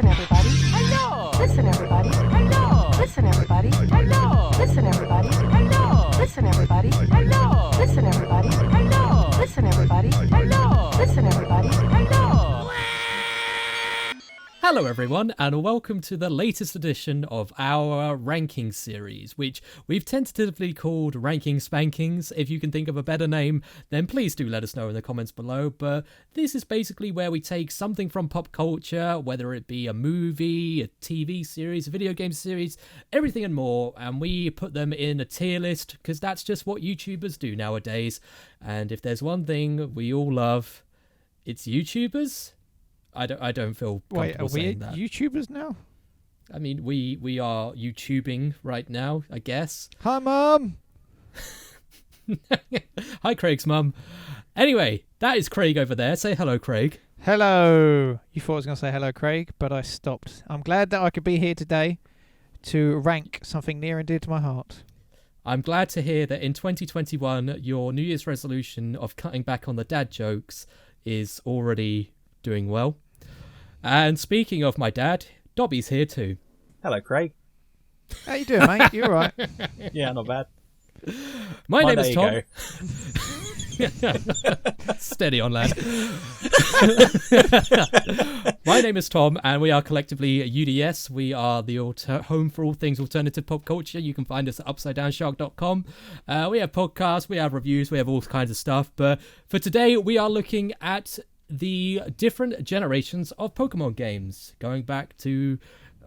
Listen, everybody. Hello. Listen, everybody. Hello. Listen, everybody. Hello. Listen, everybody. Hello. Listen, everybody. Hello. Listen, everybody. Hello. Listen, everybody. Hello. Listen, everybody. Hello. Hello everyone, and welcome to the latest edition of our ranking series, which we've tentatively called Ranking Spankings. If you can think of a better name, then please do let us know in the comments below. But this is basically where we take something from pop culture, whether it be a movie, a TV series, a video game series, everything and more, and we put them in a tier list, because that's just what YouTubers do nowadays. And if there's one thing we all love, it's YouTubers. I don't feel comfortable saying that. Wait, are we YouTubers now? I mean, we are YouTubing right now, I guess. Hi, Mum! Hi, Craig's mum. Anyway, that is Craig over there. Say hello, Craig. Hello! You thought I was going to say hello, Craig, but I stopped. I'm glad that I could be here today to rank something near and dear to my heart. I'm glad to hear that in 2021, your New Year's resolution of cutting back on the dad jokes is already doing well. And speaking of my dad, Dobbie's here too. Hello, Craig. How you doing, mate? You all right? Yeah, not bad. My name there is you Tom. go. Steady on, lad. My name is Tom, and we are collectively UDS. We are the home for all things alternative pop culture. You can find us at upsidedownshark.com. We have podcasts, we have reviews, we have all kinds of stuff. But for today, we are looking at the different generations of Pokemon games, going back to,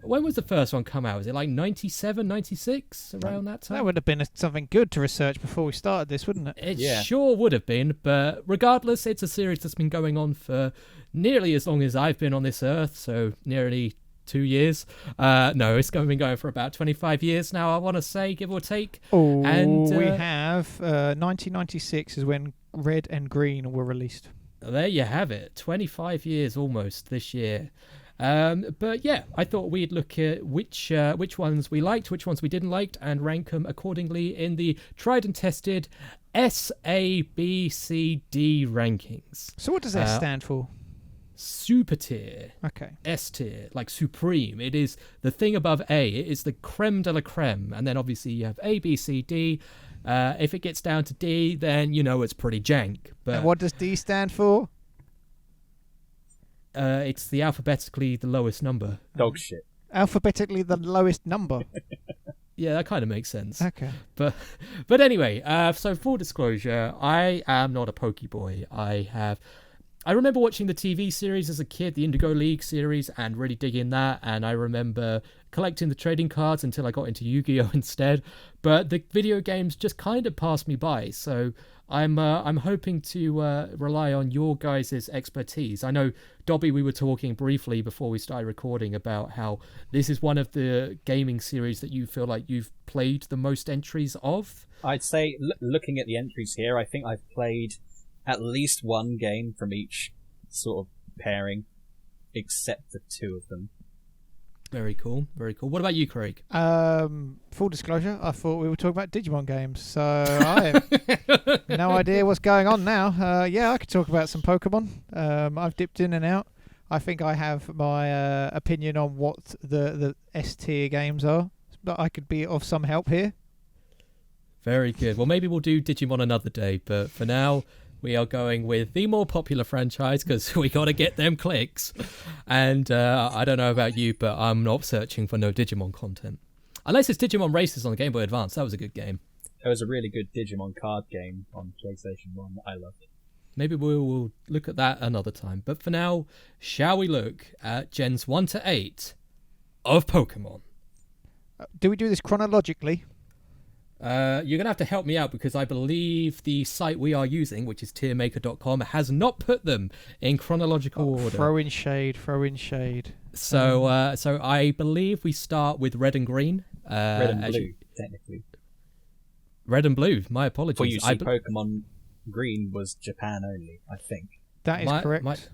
when was the first one come out? Was it like 97, 96, around that time? That would have been something good to research before we started this, wouldn't it? It sure would have been, but regardless, it's a series that's been going on for nearly as long as I've been on this earth, so nearly 2 years. No, it's been going for about 25 years now, I want to say, give or take. Oh, and we have 1996 is when Red and Green were released. There you have it, 25 years almost this year. But yeah, I thought we'd look at which ones we liked, which ones we didn't like, and rank them accordingly in the tried and tested SABCD rankings. So what does that stand for? Super tier. Okay. S tier, like supreme. It is the thing above A. It is the creme de la creme. And then obviously you have A, B, C, D. If it gets down to D, then you know it's pretty jank. But And what does D stand for? it's the alphabetically the lowest number. Dog shit. Alphabetically the lowest number. Yeah, that kind of makes sense. Okay. But anyway, so full disclosure, I am not a Pokeboy. I remember watching the TV series as a kid, the Indigo League series, and really digging that. And I remember collecting the trading cards until I got into Yu-Gi-Oh! Instead. But the video games just kind of passed me by. So I'm hoping to rely on your guys' expertise. I know, Dobbie, we were talking briefly before we started recording about how this is one of the gaming series that you feel like you've played the most entries of. I'd say, looking at the entries here, I think I've played at least one game from each sort of pairing, except for two of them. Very cool, very cool. What about you, Craig? Full disclosure, I thought we were talking about Digimon games, so I have no idea what's going on now. Yeah, I could talk about some Pokemon. I've dipped in and out. I think I have my opinion on what the S tier games are, but I could be of some help here. Very good. Well, maybe we'll do Digimon another day, but for now, we are going with the more popular franchise because we got to get them clicks. And I don't know about you, but I'm not searching for no Digimon content. Unless it's Digimon Races on the Game Boy Advance. That was a good game. There was a really good Digimon card game on PlayStation 1 that I loved. Maybe we'll look at that another time. But for now, shall we look at Gens 1 to 8 of Pokemon? Do we do this chronologically? You're going to have to help me out because I believe the site we are using, which is tiermaker.com, has not put them in chronological order. Throw in shade. So I believe we start with red and green. Red and blue, technically. Red and blue, my apologies. Well, you see, Pokemon Green was Japan only, I think. That is correct.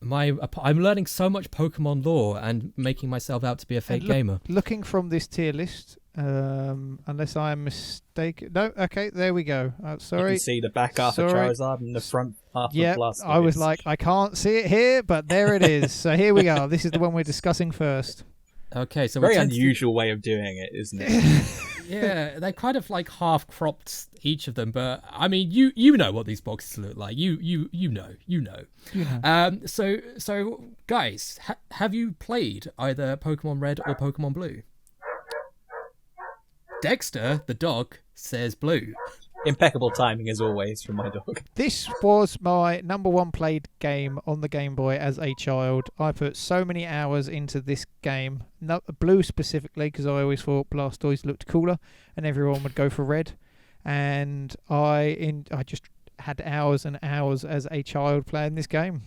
I'm learning so much Pokemon lore and making myself out to be a fake gamer. Looking from this tier list, Unless I am mistaken. No, okay, there we go. You Sorry. can see the back half of Sorry. Charizard and the front half Yeah, of Blastoise. I was like, I can't see it here, but there it is. So here we go. This is the one we're discussing first. Okay, so very we tend to- unusual way of doing it, isn't it? Yeah, they kind of like half cropped each of them, but I mean, you know what these boxes look like. You know. You know. So guys, have you played either Pokemon Red or Pokemon Blue? Dexter, the dog, says blue. Impeccable timing as always from my dog. This was my number one played game on the Game Boy as a child. I put so many hours into this game. No, blue specifically, because I always thought Blastoise looked cooler, and everyone would go for red. And I just had hours and hours as a child playing this game.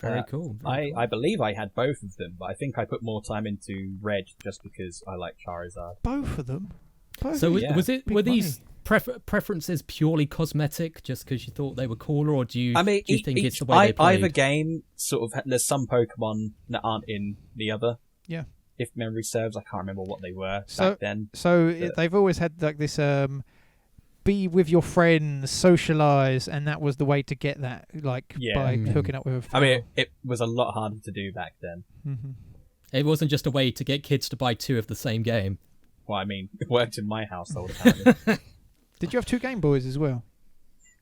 Very cool. I believe I had both of them, but I think I put more time into Red just because I like Charizard. Both of them. Both So of them. Yeah. was it? Big Were these money. preferences purely cosmetic, just because you thought they were cooler, or do you? I mean, do you think it's the way they played? either game sort of there's some Pokemon that aren't in the other. Yeah. If memory serves, I can't remember what they were So- back then. They've always had like this be with your friends, socialise, and that was the way to get that, like Yeah. by Mhm. hooking up with a I friend. mean, it was a lot harder to do back then. Hmm. It wasn't just a way to get kids to buy two of the same game. Well, I mean, it worked in my household apparently. Did you have two Game Boys as well?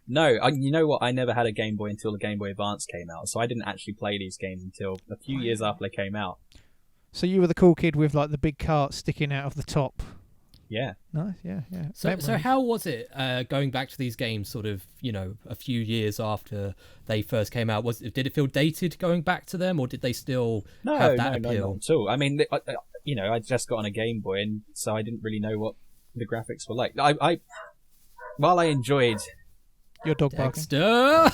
No, you know what? I never had a Game Boy until the Game Boy Advance came out, so I didn't actually play these games until a few years after they came out. So you were the cool kid with like the big cart sticking out of the top. Yeah. Nice, yeah. So Memories. how was it going back to these games, sort of, a few years after they first came out? Did it feel dated going back to them, or did they still No, have that no, appeal? not at all. I mean, I just got on a Game Boy, and so I didn't really know what the graphics were like. While I enjoyed, Your dog barking. Dexter.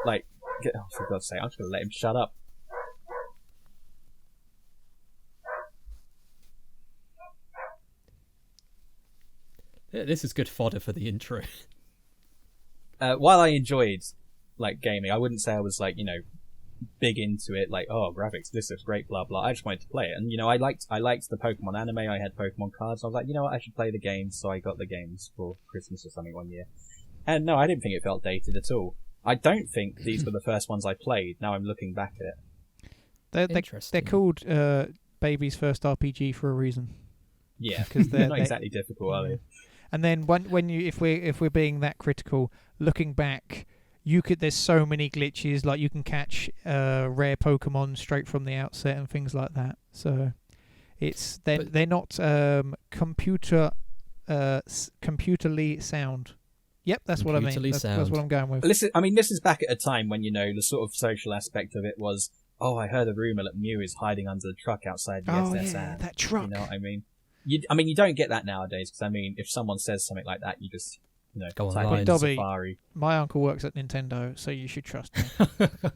like, for God's sake, I'm just gonna let him shut up. Yeah, this is good fodder for the intro. While I enjoyed like gaming, I wouldn't say I was like big into it. Like, oh, graphics, this looks great, blah blah. I just wanted to play it, and I liked the Pokemon anime. I had Pokemon cards. I was like, you know what, I should play the games. So I got the games for Christmas or something one year. And no, I didn't think it felt dated at all. I don't think these were the first ones I played. Now I'm looking back at it. They're Interesting. called baby's first RPG for a reason. Yeah, 'Cause they're they're- not they- exactly difficult, are they? And then when you if we're being that critical, looking back, there's so many glitches. Like you can catch rare Pokemon straight from the outset and things like that. So they're not computerly sound. Yep, that's what I mean. Computerly That's sound. what I'm going with. This is back at a time when the sort of social aspect of it was, oh, I heard a rumor that Mew is hiding under the truck outside the Oh SSN. yeah, that truck. You know what I mean? You don't get that nowadays because if someone says something like that, you just Go type online. in Dobby. Safari. My uncle works at Nintendo, so you should trust me.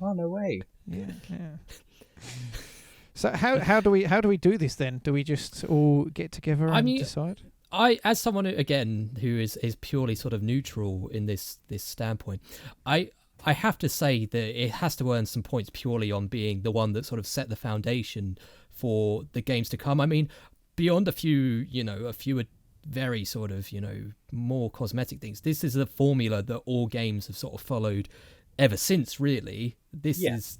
Oh no way! Yeah. So how do we do this then? Do we just all get together and decide? As someone who is purely sort of neutral in this standpoint, I have to say that it has to earn some points purely on being the one that sort of set the foundation for the games to come. I mean, beyond a few very sort of more cosmetic things, this is a formula that all games have sort of followed ever since. Really, this is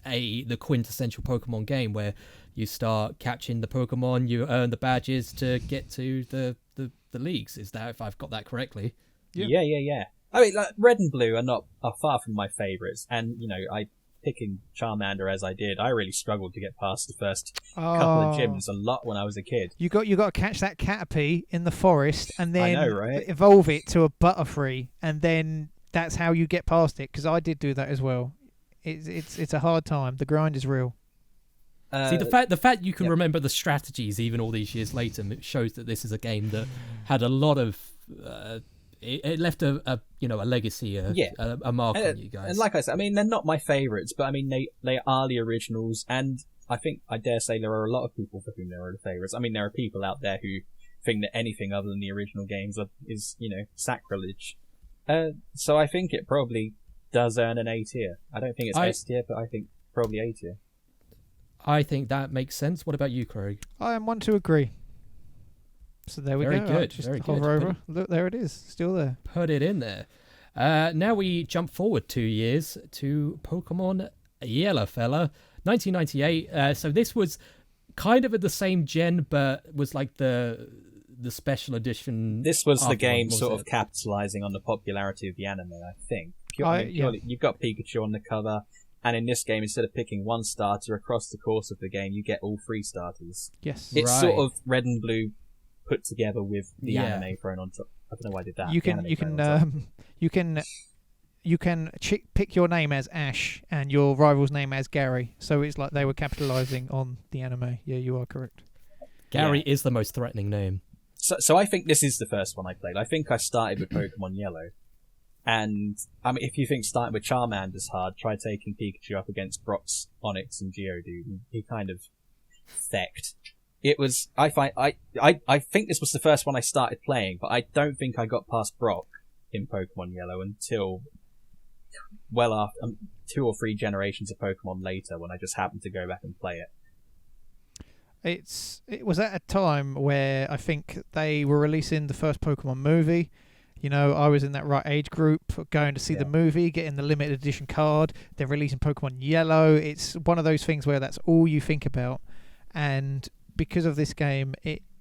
the quintessential Pokemon game where you start catching the Pokemon, you earn the badges to get to the leagues. Is that, if I've got that correctly? Yeah. I mean, Red and Blue are far from my favourites, and picking Charmander as I did, I really struggled to get past the first couple of gyms a lot when I was a kid. You got to catch that Caterpie in the forest and then I know, right? evolve it to a Butterfree, and then that's how you get past it. Because I did do that as well. It's a hard time. The grind is real. See, the fact you can Yep. remember the strategies even all these years later, it shows that this is a game that had a lot of it left a legacy, a mark on you guys. And like I said, I mean, they're not my favourites, but I mean, they are the originals, and I dare say there are a lot of people for whom they are the favourites. I mean, there are people out there who think that anything other than the original games is sacrilege. So I think it probably does earn an A tier. I don't think it's S tier, but I think probably A tier. I think that makes sense. What about you, Craig? I am one to agree. So there we Very go. good, Just very hover good. over. Look, there it is. Still there. Put it in there. Now we jump forward 2 years to Pokemon Yellow Fella, 1998. So this was kind of at the same gen, but was like the special edition. This was the after game one, sort was of capitalizing on the popularity of the anime, I think. Yeah. Purely, you've got Pikachu on the cover, and in this game, instead of picking one starter across the course of the game, you get all 3 starters. Yes. It's Right. sort of red and blue put together with the Yeah. anime thrown on top. I don't know why I did that. You The can anime you thrown can on top. you can pick your name as Ash and your rival's name as Gary. So it's like they were capitalizing on the anime. Yeah, you are correct. Gary Yeah. is the most threatening name. So I think this is the first one I played. I think I started with Pokemon Yellow. And, I mean, if you think starting with Charmander's hard, try taking Pikachu up against Brock's, Onix, and Geodude. He kind of fecked. It was, I think this was the first one I started playing, but I don't think I got past Brock in Pokemon Yellow until well after 2 or 3 generations of Pokemon later, when I just happened to go back and play it. It was at a time where I think they were releasing the first Pokemon movie. You know, I was in that right age group, going to see the movie, getting the limited edition card. They're releasing Pokemon Yellow. It's one of those things where that's all you think about. And because of this game,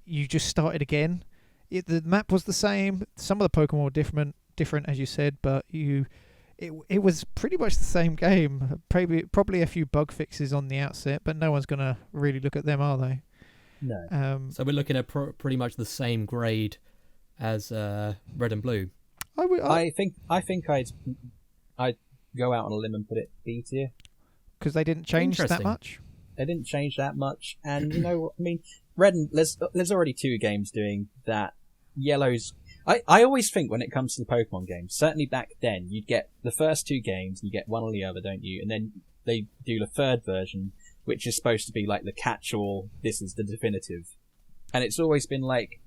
you just started again. The map was the same. Some of the Pokemon were different as you said, but it was pretty much the same game. Probably a few bug fixes on the outset, but no one's gonna really look at them, are they? No. So we're looking at pretty much the same grade as Red and Blue. I think I'd go out on a limb and put it B tier. Because they didn't change that Interesting. much. They didn't change that much, and you know, I mean, there's already 2 games doing that. Yellow's. I always think when it comes to the Pokemon games, certainly back then, you'd get the first 2 games, you get one or the other, don't you? And then they do the 3rd version, which is supposed to be like the catch-all. This is the definitive, and it's always been like.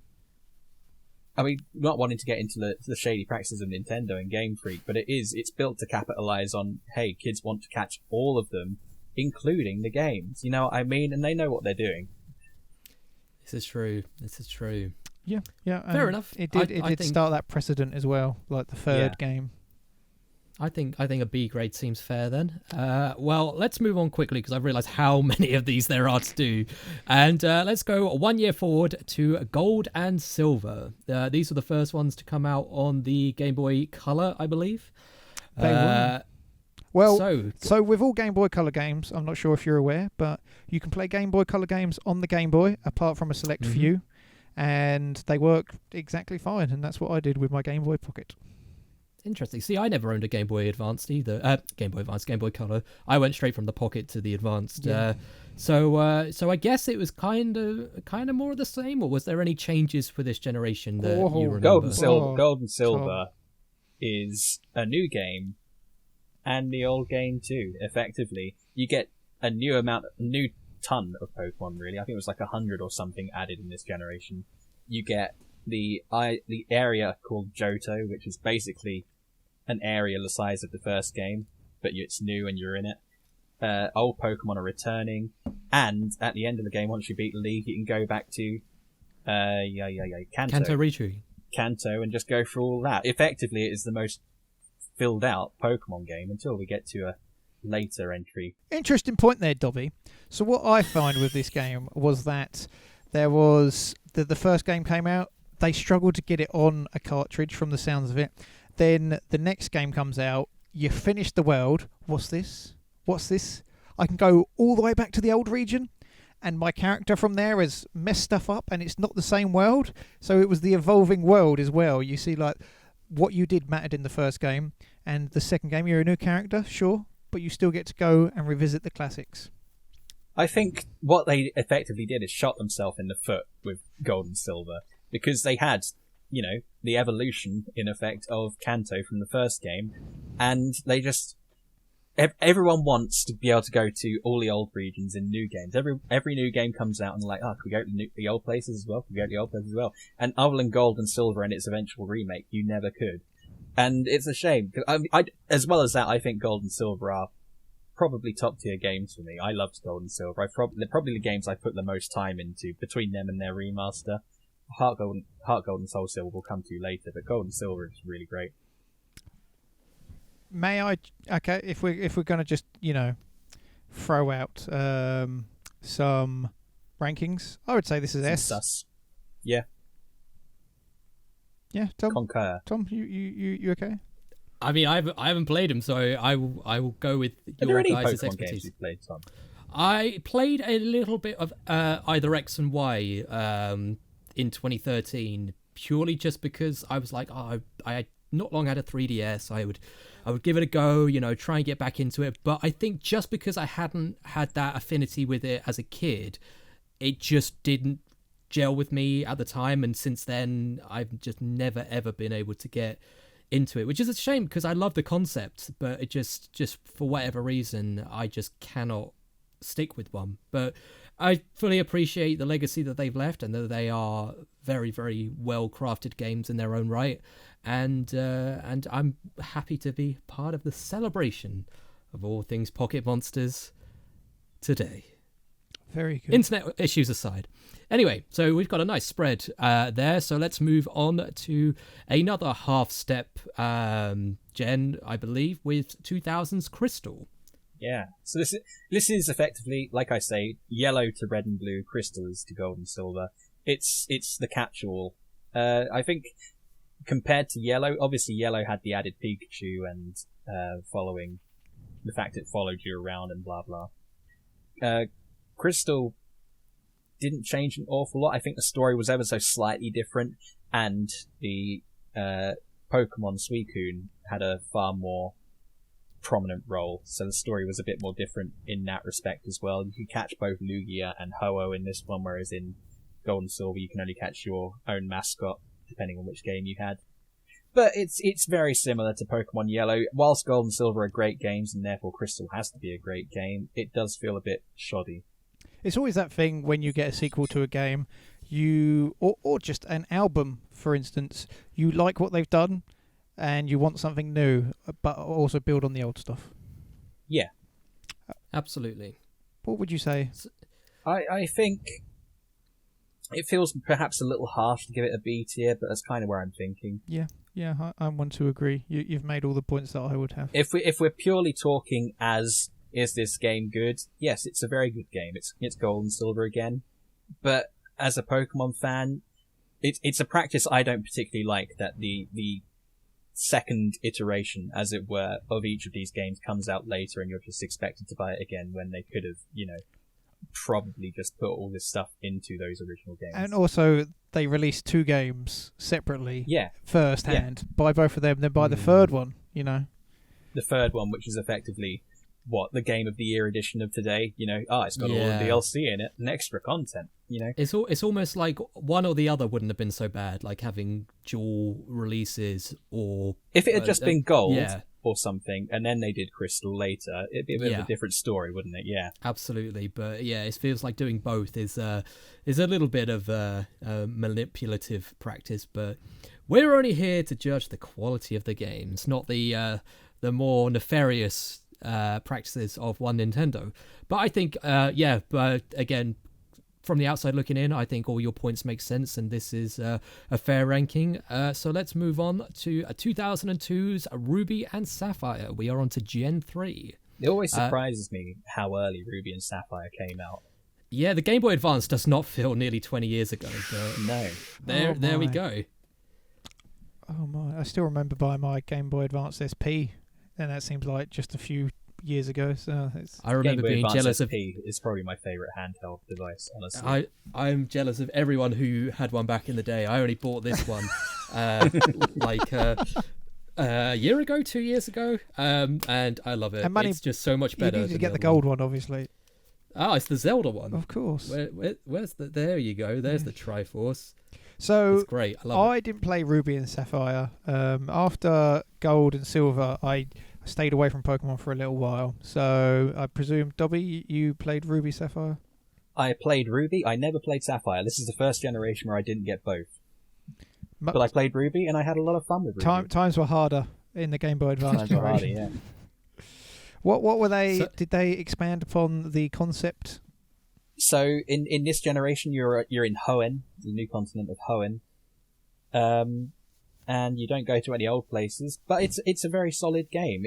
I mean, not wanting to get into the shady practices of Nintendo and Game Freak, but it's built to capitalize on, hey, kids want to catch all of them, including the games. You know what I mean? And they know what they're doing. This is true. Yeah. Fair enough. It I did think- start that precedent as well, like the 3rd game. I think a B grade seems fair then. Well, let's move on quickly because I've realised how many of these there are to do. And let's go 1 year forward to Gold and Silver. These were the first ones to come out on the Game Boy Color, I believe. They were. Well, so with all Game Boy Color games, I'm not sure if you're aware, but you can play Game Boy Color games on the Game Boy, apart from a select few, and they work exactly fine. And that's what I did with my Game Boy Pocket. interesting. See, I never owned a Game Boy Advanced either. Game Boy Advanced, Game Boy Color. I went straight from the Pocket to the Advanced. Yeah. So I guess it was kind of more of the same, or was there any changes for this generation that you remember? Gold and Silver. Oh, Gold and Silver is a new game, and the old game too. Effectively, you get a new ton of Pokemon. Really, I think it was like 100 or something added in this generation. You get the area called Johto, which is basically an area the size of the first game, but it's new and you're in it. Old Pokemon are returning, and at the end of the game, once you beat the league, you can go back to Kanto Richu. Kanto and just go through all that. Effectively, it is the most filled out Pokemon game until we get to a later entry. Interesting point there, Dobbie. So what I find with this game was that there was the first game came out, they struggled to get it on a cartridge from the sounds of it. Then the next game comes out, you finish the world. What's this? I can go all the way back to the old region, and my character from there has messed stuff up, and it's not the same world. So it was the evolving world as well. You see, like, what you did mattered in the first game, and the second game you're a new character, sure, but you still get to go and revisit the classics. I think what they effectively did is shot themselves in the foot with Gold and Silver, because they had, the evolution, in effect, of Kanto from the first game, and they just... Everyone wants to be able to go to all the old regions in new games. Every new game comes out and they're like, can we go to the old places as well? Can we go to the old places as well? And other than Gold and Silver and its eventual remake, you never could. And it's a shame. As well as that, I think Gold and Silver are probably top tier games for me. I loved Gold and Silver. They're probably the games I put the most time into between them and their remaster. Heart Gold and Soul Silver will come to later, but Gold and Silver is really great. May I? Okay, if we're going to just throw out some rankings, I would say this is S. Sus. Yeah. Yeah, Tom. Concur. Tom, you okay? I mean, I haven't played them, so I will go with Are there your any guys' Pokemon games expertise. you played, Tom? I played a little bit of either X and Y in 2013, purely just because I was like, I had not long had a 3DS. I would give it a go, try and get back into it. But I think just because I hadn't had that affinity with it as a kid, it just didn't gel with me at the time. And since then, I've just never, ever been able to get into it, which is a shame because I love the concept, but it just for whatever reason, I just cannot stick with one. But I fully appreciate the legacy that they've left and that they are very, very well crafted games in their own right. And I'm happy to be part of the celebration of all things Pocket Monsters today. Very good. Internet issues aside. Anyway, so we've got a nice spread there. So let's move on to another half step, Jen, I believe, with 2000's Crystal. Yeah. So this is effectively, like I say, yellow to red and blue, crystal is to gold and silver. It's the catch-all. I think compared to yellow, obviously yellow had the added Pikachu and following the fact it followed you around and blah blah. Crystal didn't change an awful lot. I think the story was ever so slightly different, and the Pokemon Suicune had a far more prominent role, so the story was a bit more different in that respect as well. You could catch both Lugia and Ho-Oh in this one, whereas in Gold and Silver you can only catch your own mascot, depending on which game you had. But it's very similar to Pokemon Yellow. Whilst Gold and Silver are great games, and therefore Crystal has to be a great game, it does feel a bit shoddy. It's always that thing when you get a sequel to a game, or just an album, for instance, you like what they've done, and you want something new, but also build on the old stuff. Yeah. Absolutely. What would you say? I think it feels perhaps a little harsh to give it a B tier, but that's kind of where I'm thinking. Yeah, I want to agree. You've made all the points that I would have. If we're purely talking as, is this game good? Yes, it's a very good game. It's Gold and Silver again. But as a Pokemon fan, it's a practice I don't particularly like, that the second iteration, as it were, of each of these games comes out later and you're just expected to buy it again when they could have, probably just put all this stuff into those original games. And also, they released 2 games separately, first hand. Buy both of them, then buy the third one, The third one, which is effectively, the Game of the Year edition of today, it's got all the DLC in it and extra content, It's almost like one or the other wouldn't have been so bad, like having dual releases, or... If it had just been Gold or something, and then they did Crystal later, it'd be a bit of a different story, wouldn't it? Yeah. Absolutely, but yeah, it feels like doing both is a little bit of a manipulative practice, but we're only here to judge the quality of the games, not the more nefarious practices of one Nintendo. But I think, but again, from the outside looking in, I think all your points make sense, and this is a fair ranking. So let's move on to 2002's Ruby and Sapphire. We are on to Gen 3. It always surprises me how early Ruby and Sapphire came out. Yeah, the Game Boy Advance does not feel nearly 20 years ago. But no. There we go. Oh my, I still remember buying my Game Boy Advance SP, and that seems like just a few years ago. So I remember being jealous of... SP is probably my favourite handheld device, honestly. I'm jealous of everyone who had one back in the day. I only bought this one a year ago, 2 years ago, and I love it. It's just so much better. You need to get the gold one, obviously. Oh, it's the Zelda one. Of course. Where's the... There you go. There's the Triforce. So it's great. I love it. I didn't play Ruby and Sapphire. After Gold and Silver, I stayed away from Pokemon for a little while. So I presume, Dobbie, you played Ruby, Sapphire? I played Ruby. I never played Sapphire. This is the first generation where I didn't get both. But I played Ruby, and I had a lot of fun with Ruby. Times were harder in the Game Boy Advance generation. Times were harder, yeah. What were they... did they expand upon the concept So in this generation, you're in Hoenn, the new continent of Hoenn, and you don't go to any old places. But it's a very solid game.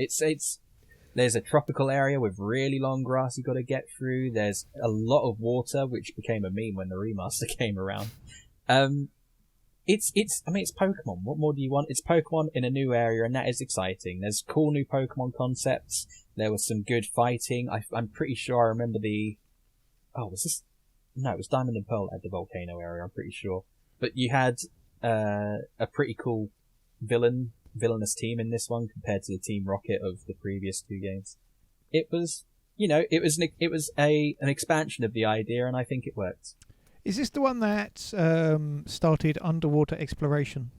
There's a tropical area with really long grass you got to get through. There's a lot of water, which became a meme when the remaster came around. It's Pokemon. What more do you want? It's Pokemon in a new area, and that is exciting. There's cool new Pokemon concepts. There was some good fighting. I'm pretty sure I remember it was Diamond and Pearl at the volcano area, I'm pretty sure. But you had a pretty cool villainous team in this one compared to the Team Rocket of the previous two games. It was, it was an expansion of the idea, and I think it worked. Is this the one that started underwater exploration?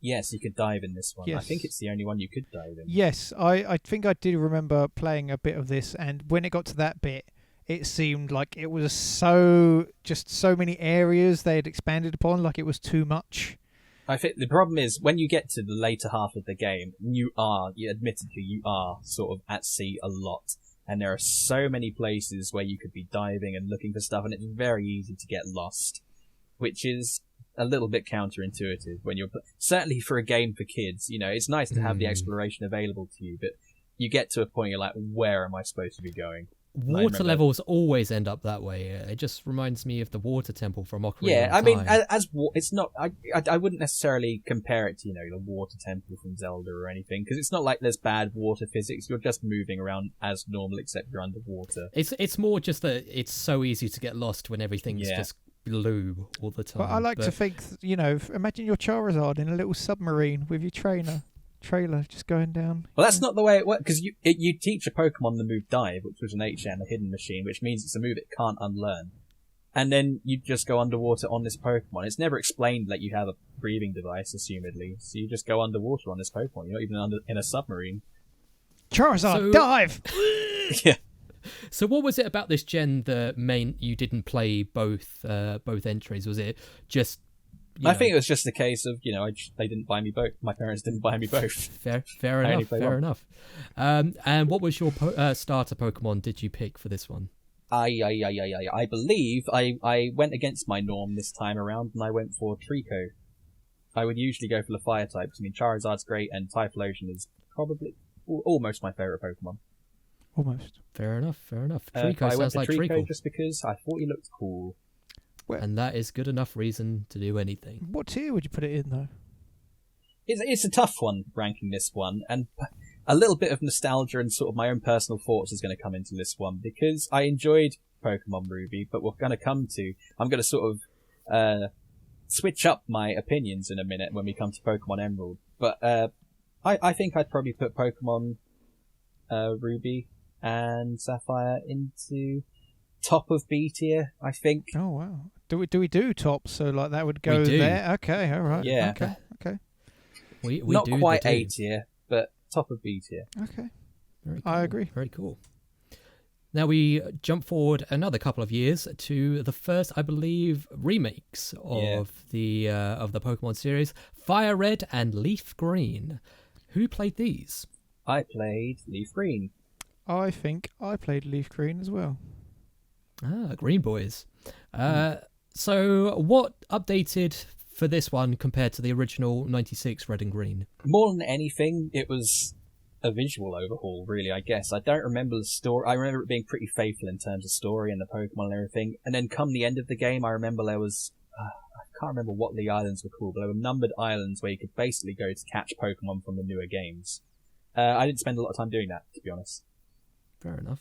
Yes, you could dive in this one. Yes. I think it's the only one you could dive in. Yes, I think I did remember playing a bit of this, and when it got to that bit, it seemed like it was so many areas they had expanded upon, like it was too much. I think the problem is when you get to the later half of the game, you are sort of at sea a lot. And there are so many places where you could be diving and looking for stuff, and it's very easy to get lost, which is a little bit counterintuitive when you're certainly for a game for kids. It's nice to have the exploration available to you, but you get to a point you're like, where am I supposed to be going? Water levels always end up that way. It just reminds me of the water temple from Ocarina. Yeah, of I mean, Time. it's not. I wouldn't necessarily compare it to the water temple from Zelda or anything, because it's not like there's bad water physics. You're just moving around as normal, except you're underwater. It's more just that it's so easy to get lost when everything's just blue all the time. But I like to think, imagine your Charizard in a little submarine with your trailer just going down. Well, that's not the way it works, because you teach a Pokemon the move Dive, which was an HM, a hidden machine, which means it's a move it can't unlearn. And then you just go underwater on this Pokemon. It's never explained that you have a breathing device, assumedly, so you just go underwater on this Pokemon. You're not even in a submarine. Charizard, dive! Yeah. So what was it about this gen that you didn't play both entries? Was it just... I think it was just a case of, they didn't buy me both. My parents didn't buy me both. Fair enough. Fair enough. And what was your starter Pokemon did you pick for this one? I believe I went against my norm this time around, and I went for Trico. I would usually go for the fire types. I mean, Charizard's great, and Typhlosion is probably almost my favourite Pokemon. Almost. Fair enough. Trico I went sounds like Trico treacle. just because I thought he looked cool. And that is good enough reason to do anything. What tier would you put it in, though? It's a tough one, ranking this one, and a little bit of nostalgia and sort of my own personal thoughts is going to come into this one, because I enjoyed Pokemon Ruby, but I'm going to sort of switch up my opinions in a minute when we come to Pokemon Emerald. But I think I'd probably put Pokemon Ruby and Sapphire into top of B tier, I think. Oh wow! Do we do top? So like that would go there. Okay, all right. Yeah. Okay. We not do quite the A tier, but top of B tier. Okay. Very cool. I agree. Very cool. Now we jump forward another couple of years to the first, I believe, remakes of the Pokemon series, Fire Red and Leaf Green. Who played these? I played Leaf Green. I think I played Leaf Green as well. Green Boys. So what updated for this one compared to the original 96 Red and Green? More than anything, it was a visual overhaul, really, I guess. I don't remember the story. I remember it being pretty faithful in terms of story and the Pokemon and everything. And then come the end of the game, I remember there was... I can't remember what the islands were called, but there were numbered islands where you could basically go to catch Pokemon from the newer games. I didn't spend a lot of time doing that, to be honest. Fair enough.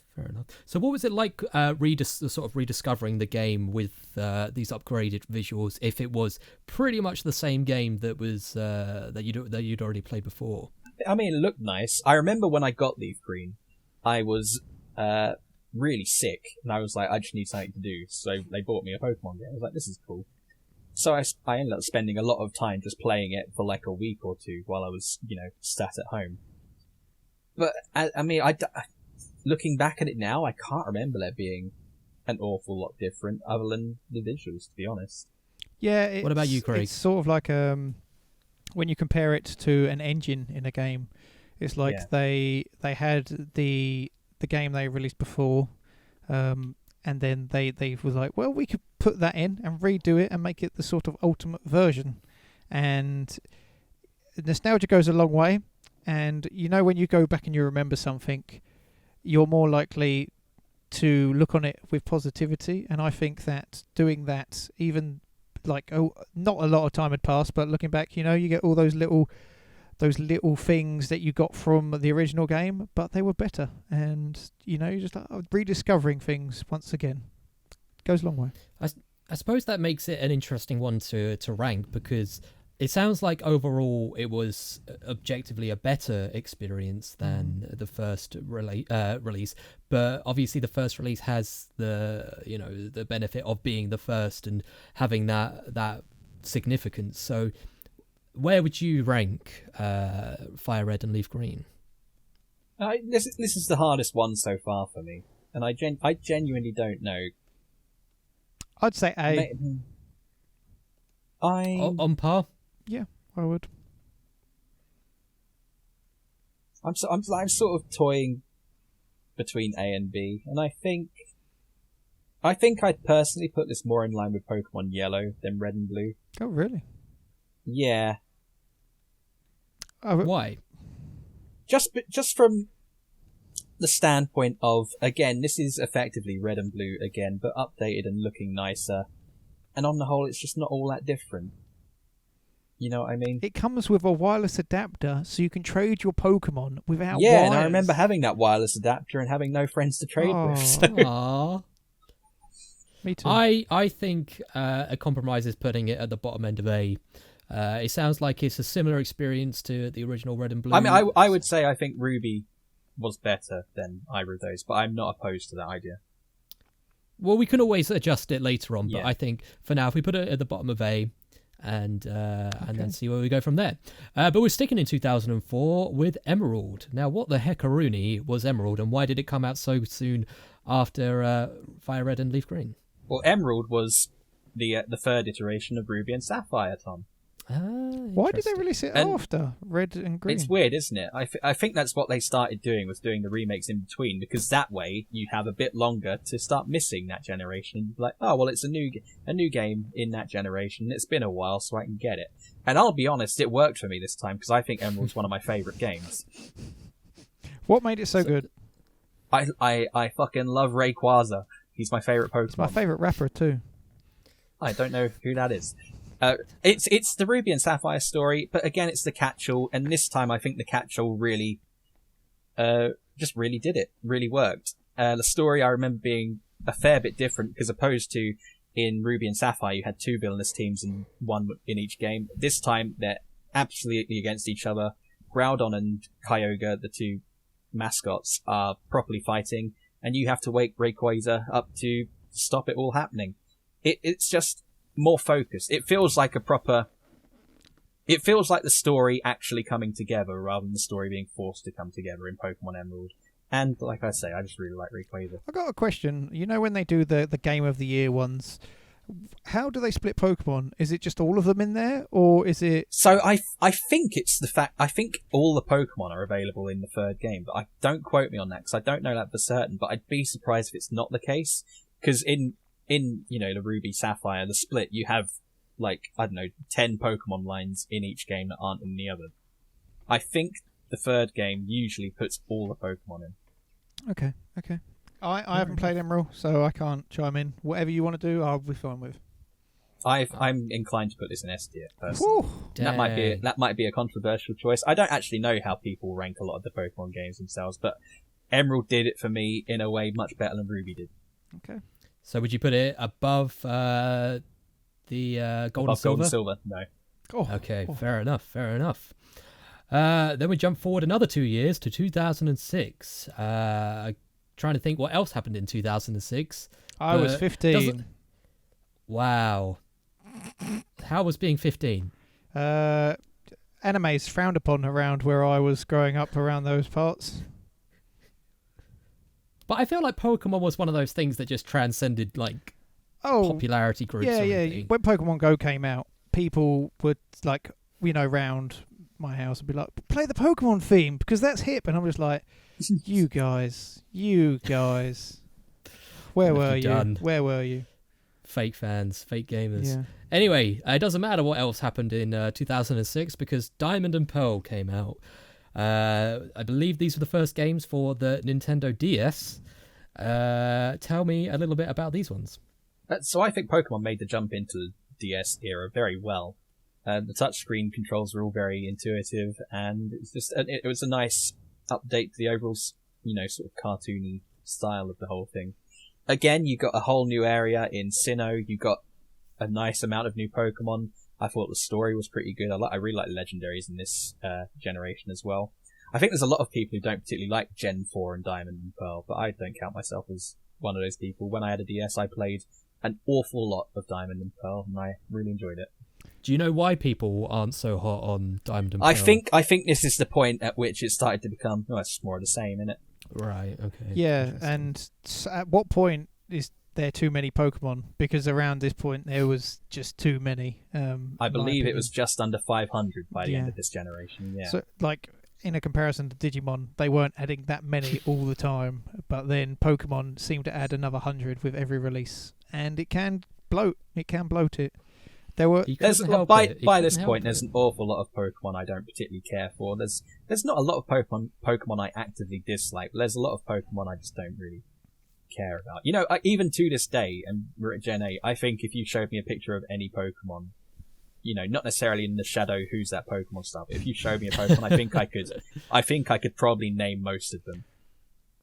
So what was it like rediscovering the game with these upgraded visuals, if it was pretty much the same game that was that you'd already played before? I mean, it looked nice. I remember when I got Leaf Green, I was really sick, and I was like, I just need something to do, so they bought me a Pokemon game. I was like, this is cool. So I ended up spending a lot of time just playing it for like a week or two while I was, sat at home. But, I mean, looking back at it now, I can't remember there being an awful lot different other than the visuals, to be honest. Yeah. What about you, Craig? It's sort of like when you compare it to an engine in a game, it's like they had the game they released before, and then they was like, well, we could put that in and redo it and make it the sort of ultimate version. And nostalgia goes a long way. And when you go back and you remember something, you're more likely to look on it with positivity. And I think that doing that, even not a lot of time had passed, but looking back, you get all those little things that you got from the original game, but they were better. And you're just like rediscovering things once again. Goes a long way. I suppose that makes it an interesting one to rank, because it sounds like overall it was objectively a better experience than the first release. But obviously the first release has the benefit of being the first and having that significance. So where would you rank Fire Red and Leaf Green? This is the hardest one so far for me, and I genuinely don't know. I'd say A. On par? Yeah, I would. I'm sort of toying between A and B, and I think I'd personally put this more in line with Pokemon Yellow than Red and Blue. Oh, really? Yeah. Why? Just from the standpoint of, again, this is effectively Red and Blue again, but updated and looking nicer. And on the whole, it's just not all that different. You know what I mean? It comes with a wireless adapter, so you can trade your Pokemon without wires. Yeah, and I remember having that wireless adapter and having no friends to trade with. So. Aww. Me too. I think a compromise is putting it at the bottom end of A. It sounds like it's a similar experience to the original Red and Blue. I mean, I would say I think Ruby was better than either of those, but I'm not opposed to that idea. Well, we can always adjust it later on, but Yeah. I think for now, if we put it at the bottom of A, and then see where we go from there. But we're sticking in 2004 with Emerald. Now, what the heck-a-rooney was Emerald, and why did it come out so soon after Fire Red and Leaf Green? Well, Emerald was the third iteration of Ruby and Sapphire, Tom. Why did they release it after Red and Green? It's weird, isn't it? I think that's what they started doing, was doing the remakes in between, because that way you have a bit longer to start missing that generation. Like, oh, well, it's a new game in that generation. It's been a while, so I can get it. And I'll be honest, it worked for me this time, because I think Emerald's one of my favourite games. What made it so good? I fucking love Rayquaza. He's my favourite Pokemon. It's my favourite rapper too. I don't know who that is. It's the Ruby and Sapphire story, but again, it's the catch-all, and this time I think the catch-all really, just really did it. Really worked. The story I remember being a fair bit different, because opposed to in Ruby and Sapphire, you had two villainous teams and one in each game. This time, they're absolutely against each other. Groudon and Kyogre, the two mascots, are properly fighting, and you have to wake Rayquaza up to stop it all happening. It's just more focused. It feels like the story actually coming together rather than the story being forced to come together in Pokemon Emerald. And like I say, I just really like Rayquaza. I got a question. When they do the Game of the Year ones, how do they split Pokemon? Is it just all of them in there, or is it? So I think it's the fact. I think all the Pokemon are available in the third game, but don't quote me on that because I don't know that for certain. But I'd be surprised if it's not the case, because in the Ruby Sapphire, the split, you have 10 Pokemon lines in each game that aren't in the other. I think the third game usually puts all the Pokemon in. Okay. I haven't played Emerald, so I can't chime in. Whatever you want to do, I'll be fine with. I'm inclined to put this in S tier personally. That might be a controversial choice. I don't actually know how people rank a lot of the Pokemon games themselves, but Emerald did it for me in a way much better than Ruby did. Okay. So would you put it above the Gold and Silver? Gold and Silver, no. Oh, okay, fair enough. Then we jump forward another 2 years to 2006. Trying to think what else happened in 2006. I was 15. Wow. How was being 15? Anime is frowned upon around where I was growing up, around those parts. But I feel like Pokemon was one of those things that just transcended popularity groups. Yeah. When Pokemon Go came out, people would round my house and be like, play the Pokemon theme because that's hip, and I'm just like, you guys. Where What have were you you? done? Where were you? Fake fans, fake gamers. Yeah. Anyway, it doesn't matter what else happened in 2006 because Diamond and Pearl came out. I believe these were the first games for the Nintendo DS. Tell me a little bit about these ones. So I think Pokemon made the jump into the DS era very well. The touchscreen controls were all very intuitive, and it was a nice update to the overall, sort of cartoony style of the whole thing. Again, you got a whole new area in Sinnoh. You got a nice amount of new Pokemon. I thought the story was pretty good. I really like the legendaries in this generation as well. I think there's a lot of people who don't particularly like Gen 4 and Diamond and Pearl, but I don't count myself as one of those people. When I had a DS, I played an awful lot of Diamond and Pearl, and I really enjoyed it. Do you know why people aren't so hot on Diamond and Pearl? I think this is the point at which it started to become, it's just more of the same, isn't it? Right, okay. Yeah, and at what point is there too many Pokemon? Because around this point there was just too many. I believe it was just under 500 by the end of this generation. Yeah. So, like, in a comparison to Digimon, they weren't adding that many all the time, but then Pokemon seemed to add another 100 with every release, and it can bloat. It can bloat it. There were by this point, there's an awful lot of Pokemon I don't particularly care for. There's not a lot of Pokemon I actively dislike, but there's a lot of Pokemon I just don't really care about. Even to this day, and we're at Gen 8, I think if you showed me a picture of any Pokemon, not necessarily in the shadow who's that Pokemon stuff, but if you showed me a Pokemon, I think I could probably name most of them.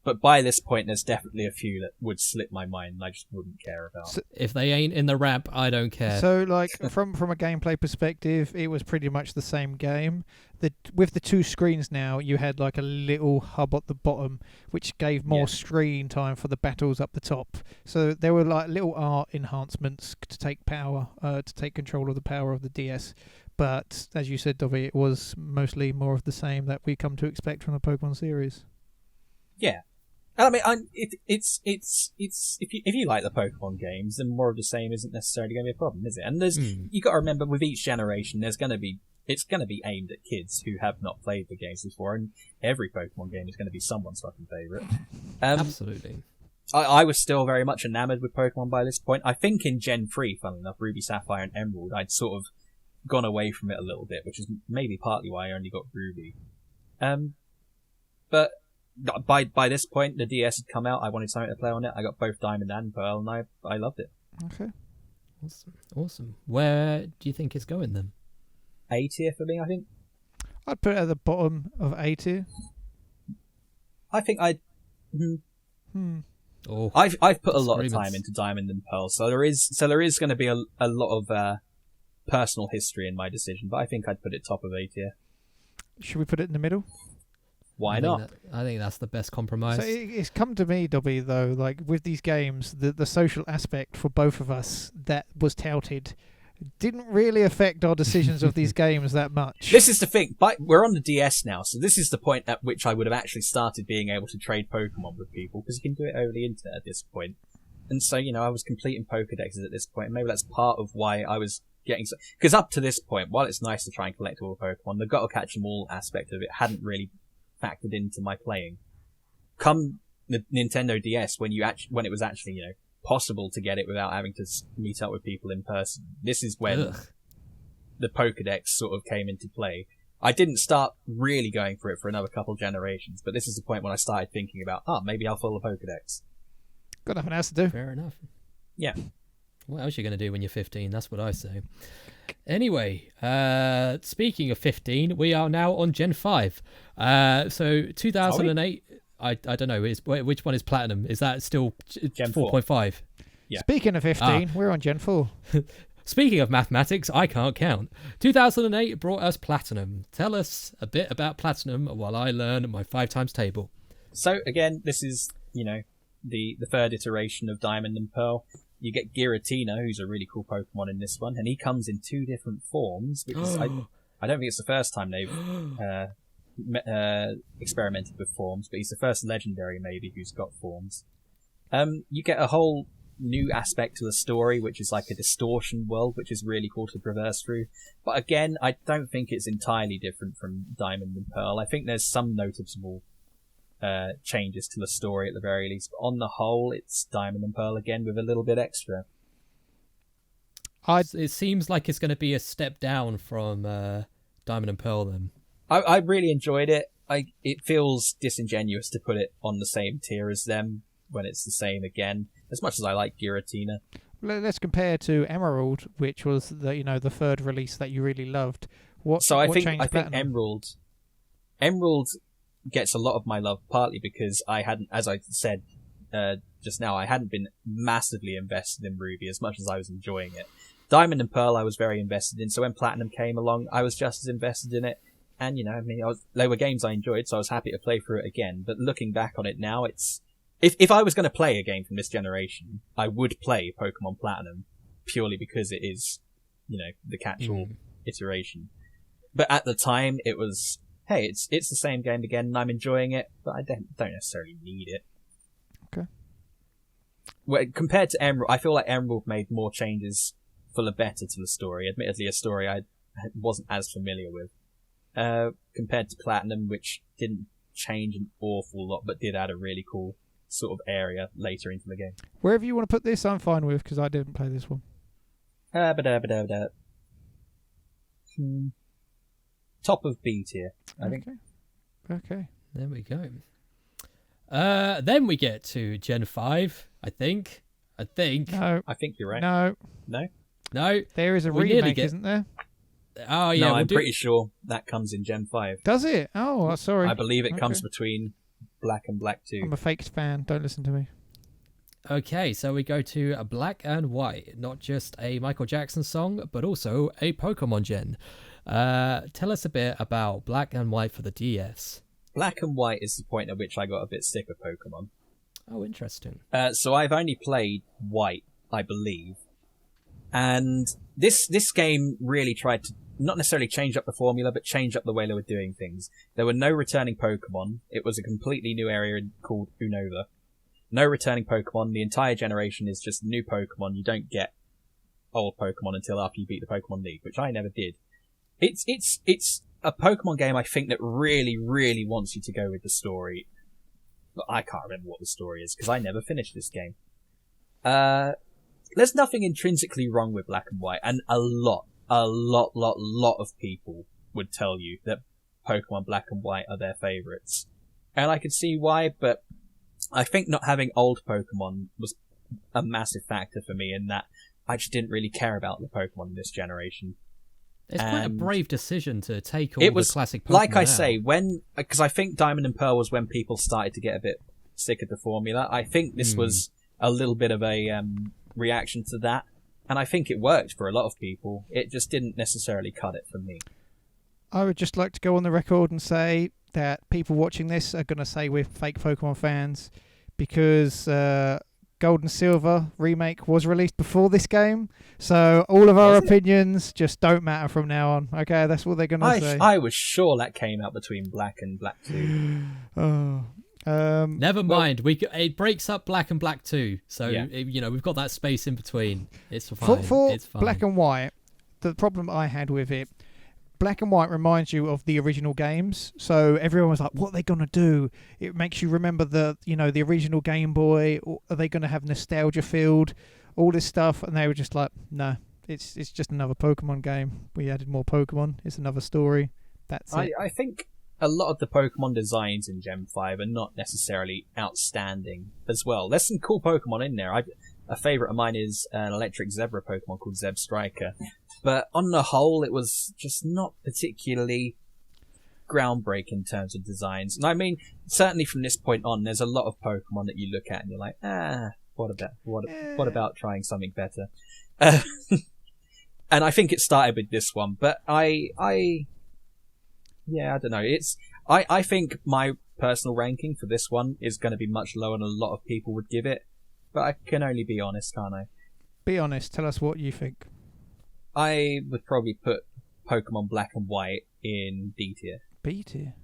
But by this point, there's definitely a few that would slip my mind and I just wouldn't care about. So, if they ain't in the ramp, I don't care. So, like, from a gameplay perspective, it was pretty much the same game. With the two screens now, you had like a little hub at the bottom, which gave more screen time for the battles up the top. So there were like little art enhancements to take control of the power of the DS. But as you said, Dobbie, it was mostly more of the same that we come to expect from the Pokemon series. Yeah. I mean, it's if you like the Pokemon games, then more of the same isn't necessarily going to be a problem, is it? And you got to remember, with each generation, it's going to be aimed at kids who have not played the games before, and every Pokemon game is going to be someone's fucking favorite. Absolutely. I was still very much enamored with Pokemon by this point. I think in Gen 3, funnily enough, Ruby, Sapphire, and Emerald, I'd sort of gone away from it a little bit, which is maybe partly why I only got Ruby. But by this point, the DS had come out. I wanted something to play on it. I got both Diamond and Pearl, and I loved it. Okay. Awesome. Where do you think it's going then? A tier for me, I think. I'd put it at the bottom of A tier. I think I'd. Oh, I've put a lot of time into Diamond and Pearl, so there is going to be a lot of personal history in my decision. But I think I'd put it top of A tier. Should we put it in the middle? Why not? I think that's the best compromise. So it's come to me, Dobbie, though, like with these games, the social aspect for both of us that was touted didn't really affect our decisions of these games that much. This is the thing. We're on the DS now, so this is the point at which I would have actually started being able to trade Pokemon with people, because you can do it over the internet at this point. And so, I was completing Pokedexes at this point, and maybe that's part of why I was getting so... Because up to this point, while it's nice to try and collect all the Pokemon, the got-to-catch-them-all aspect of it hadn't really factored into my playing. Come the Nintendo DS, when it was actually, possible to get it without having to meet up with people in person, this is when the Pokedex sort of came into play. I didn't start really going for it for another couple generations, but this is the point when I started thinking about, maybe I'll fill the Pokedex. Got nothing else to do. Fair enough. Yeah. What else are you going to do when you're 15? That's what I say. Anyway, speaking of 15, we are now on Gen 5. So 2008, I don't know, which one is Platinum? Is that still Gen 4.5? Yeah. Speaking of 15, we're on Gen 4. Speaking of mathematics, I can't count. 2008 brought us Platinum. Tell us a bit about Platinum while I learn my 5 times table. So again, this is, the third iteration of Diamond and Pearl. You get Giratina, who's a really cool Pokemon in this one, and he comes in 2 different forms, which is, I don't think it's the first time they've experimented with forms, but he's the first legendary maybe who's got forms. You get a whole new aspect to the story, which is like a distortion world, which is really cool to traverse through. But again, I don't think it's entirely different from Diamond and Pearl. I think there's some noticeable changes to the story at the very least. But on the whole, it's Diamond and Pearl again with a little bit extra. It seems like it's going to be a step down from Diamond and Pearl then. I really enjoyed it. It feels disingenuous to put it on the same tier as them when it's the same again. As much as I like Giratina. Let's compare to Emerald, which was the third release that you really loved. What changed Platinum? Emerald gets a lot of my love, partly because I hadn't, as I said just now, I hadn't been massively invested in Ruby as much as I was enjoying it. Diamond and Pearl I was very invested in, so when Platinum came along, I was just as invested in it. And, they were games I enjoyed, so I was happy to play through it again. But looking back on it now, it's... If I was going to play a game from this generation, I would play Pokemon Platinum, purely because it is, the catch-all iteration. But at the time, it was, hey, it's the same game again, and I'm enjoying it, but I don't necessarily need it. Okay. Well, compared to Emerald, I feel like Emerald made more changes for the better to the story. Admittedly, a story I wasn't as familiar with. Compared to Platinum, which didn't change an awful lot, but did add a really cool sort of area later into the game. Wherever you want to put this, I'm fine with, because I didn't play this one. Top of B tier, I think. Okay. There we go. Then we get to Gen 5, I think. No. I think you're right. No. There is a remake, isn't there? Oh, yeah. No, I'm pretty sure that comes in Gen 5. Does it? Oh, sorry. I believe it comes between Black and Black 2. I'm a faked fan. Don't listen to me. Okay, so we go to a Black and White. Not just a Michael Jackson song, but also a Pokemon gen. Tell us a bit about Black and White for the DS. Black and White is the point at which I got a bit sick of Pokemon. Oh, interesting. So I've only played White, I believe. And this game really tried to not necessarily change up the formula, but change up the way they were doing things. There were no returning Pokemon. It was a completely new area called Unova. No returning Pokemon. The entire generation is just new Pokemon. You don't get old Pokemon until after you beat the Pokemon League, which I never did. It's a Pokemon game I think that really, really wants you to go with the story. But I can't remember what the story is because I never finished this game. There's nothing intrinsically wrong with Black and White, and a lot of people would tell you that Pokemon Black and White are their favourites. And I could see why, but I think not having old Pokemon was a massive factor for me in that I just didn't really care about the Pokemon in this generation. It's quite a brave decision to take all the classic Pokemon like I out. say, because I think Diamond and Pearl was when people started to get a bit sick of the formula. I think this was a little bit of a reaction to that. And I think it worked for a lot of people. It just didn't necessarily cut it for me. I would just like to go on the record and say that people watching this are going to say we're fake Pokemon fans because Gold and Silver remake was released before this game. So all of our opinions just don't matter from now on. Okay, that's what they're going to say. I was sure that came out between Black and Black 2. Never mind. It breaks up Black and Black 2. So, we've got that space in between. It's fine. For it's fine. Black and White, the problem I had with it, Black and White reminds you of the original games. So everyone was like, what are they going to do? It makes you remember the original Game Boy. Or are they going to have nostalgia filled? All this stuff. And they were just like, no, it's just another Pokemon game. We added more Pokemon. It's another story. That's it. I think a lot of the Pokemon designs in Gen 5 are not necessarily outstanding as well. There's some cool Pokemon in there. A favourite of mine is an electric zebra Pokemon called Zeb Striker. But on the whole, it was just not particularly groundbreaking in terms of designs. And I mean, certainly from this point on, there's a lot of Pokemon that you look at and you're like, what about trying something better? And I think it started with this one, but I don't know. I think my personal ranking for this one is going to be much lower than a lot of people would give it. But I can only be honest, can't I? Be honest. Tell us what you think. I would probably put Pokemon Black and White in D tier. B tier?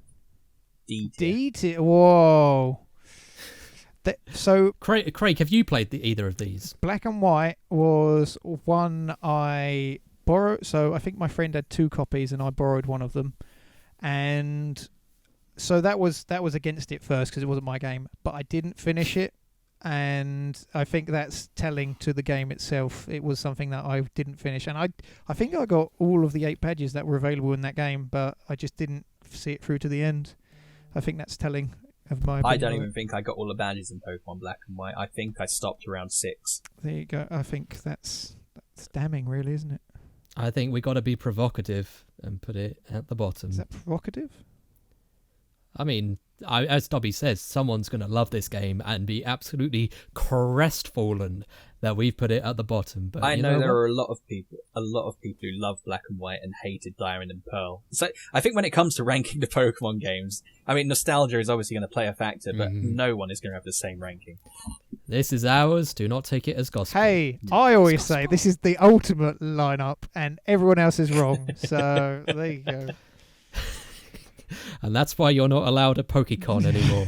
D tier. D tier? Whoa. So Craig, have you played either of these? Black and White was one I borrowed. So I think my friend had 2 copies and I borrowed one of them. And so that was against it first because it wasn't my game, but I didn't finish it, and I think that's telling to the game itself. It was something that I didn't finish, and I think I got all of the 8 badges that were available in that game, but I just didn't see it through to the end. I think that's telling of my opinion. I don't even think I got all the badges in Pokemon Black and White. I think I stopped around 6. There you go. I think that's damning, really, isn't it? I think we got to be provocative and put it at the bottom. Is that provocative? I mean, as Dobbie says, someone's going to love this game and be absolutely crestfallen that we've put it at the bottom. But I you know there what? are a lot of people who love Black and White and hated Diamond and Pearl. So I think when it comes to ranking the Pokemon games, I mean, nostalgia is obviously going to play a factor, but no one is going to have the same ranking. This is ours. Do not take it as gospel. Hey, I always say this is the ultimate lineup, and everyone else is wrong. So there you go. And that's why you're not allowed at Pokecon anymore.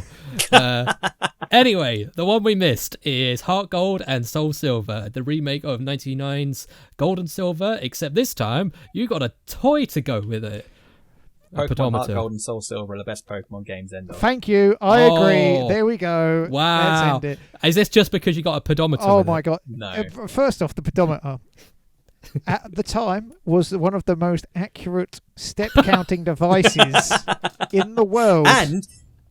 Anyway, the one we missed is Heart Gold and Soul Silver, the remake of 99's Gold and Silver, except this time you got a toy to go with it. A Pokemon Heart pedometer. Gold and Soul Silver are the best Pokemon games, end of. Thank you. I agree. There we go. Wow. Let's end it. Is this just because you got a pedometer? Oh with my it? god. No. First off, the pedometer at the time was one of the most accurate step counting devices in the world.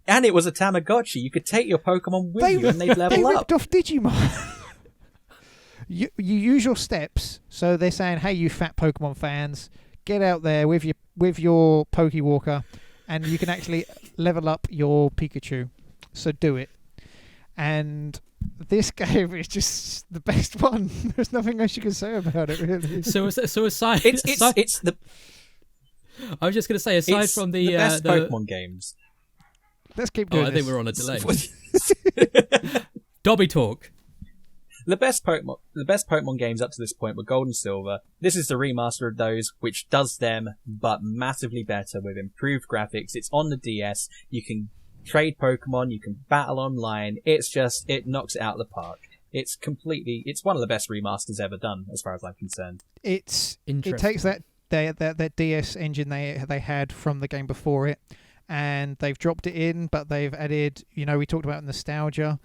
And it was a Tamagotchi. You could take your Pokemon with you and they'd level they up. ripped off Digimon. you use your steps, so they're saying, "Hey, you fat Pokemon fans, get out there with your Pokewalker, and you can actually level up your Pikachu. So do it." And this game is just the best one. There's nothing else you can say about it, really. So aside, It's the I was just going to say, aside from the best Pokemon games. Let's keep doing I think this. we're on a delay. Dobbie talk. The best Pokemon games up to this point were Gold and Silver. This is the remaster of those, which does them, but massively better with improved graphics. It's on the DS. You can trade Pokemon. You can battle online. It knocks it out of the park. It's one of the best remasters ever done, as far as I'm concerned. It takes that DS engine they had from the game before it, and they've dropped it in, but they've added, we talked about nostalgia.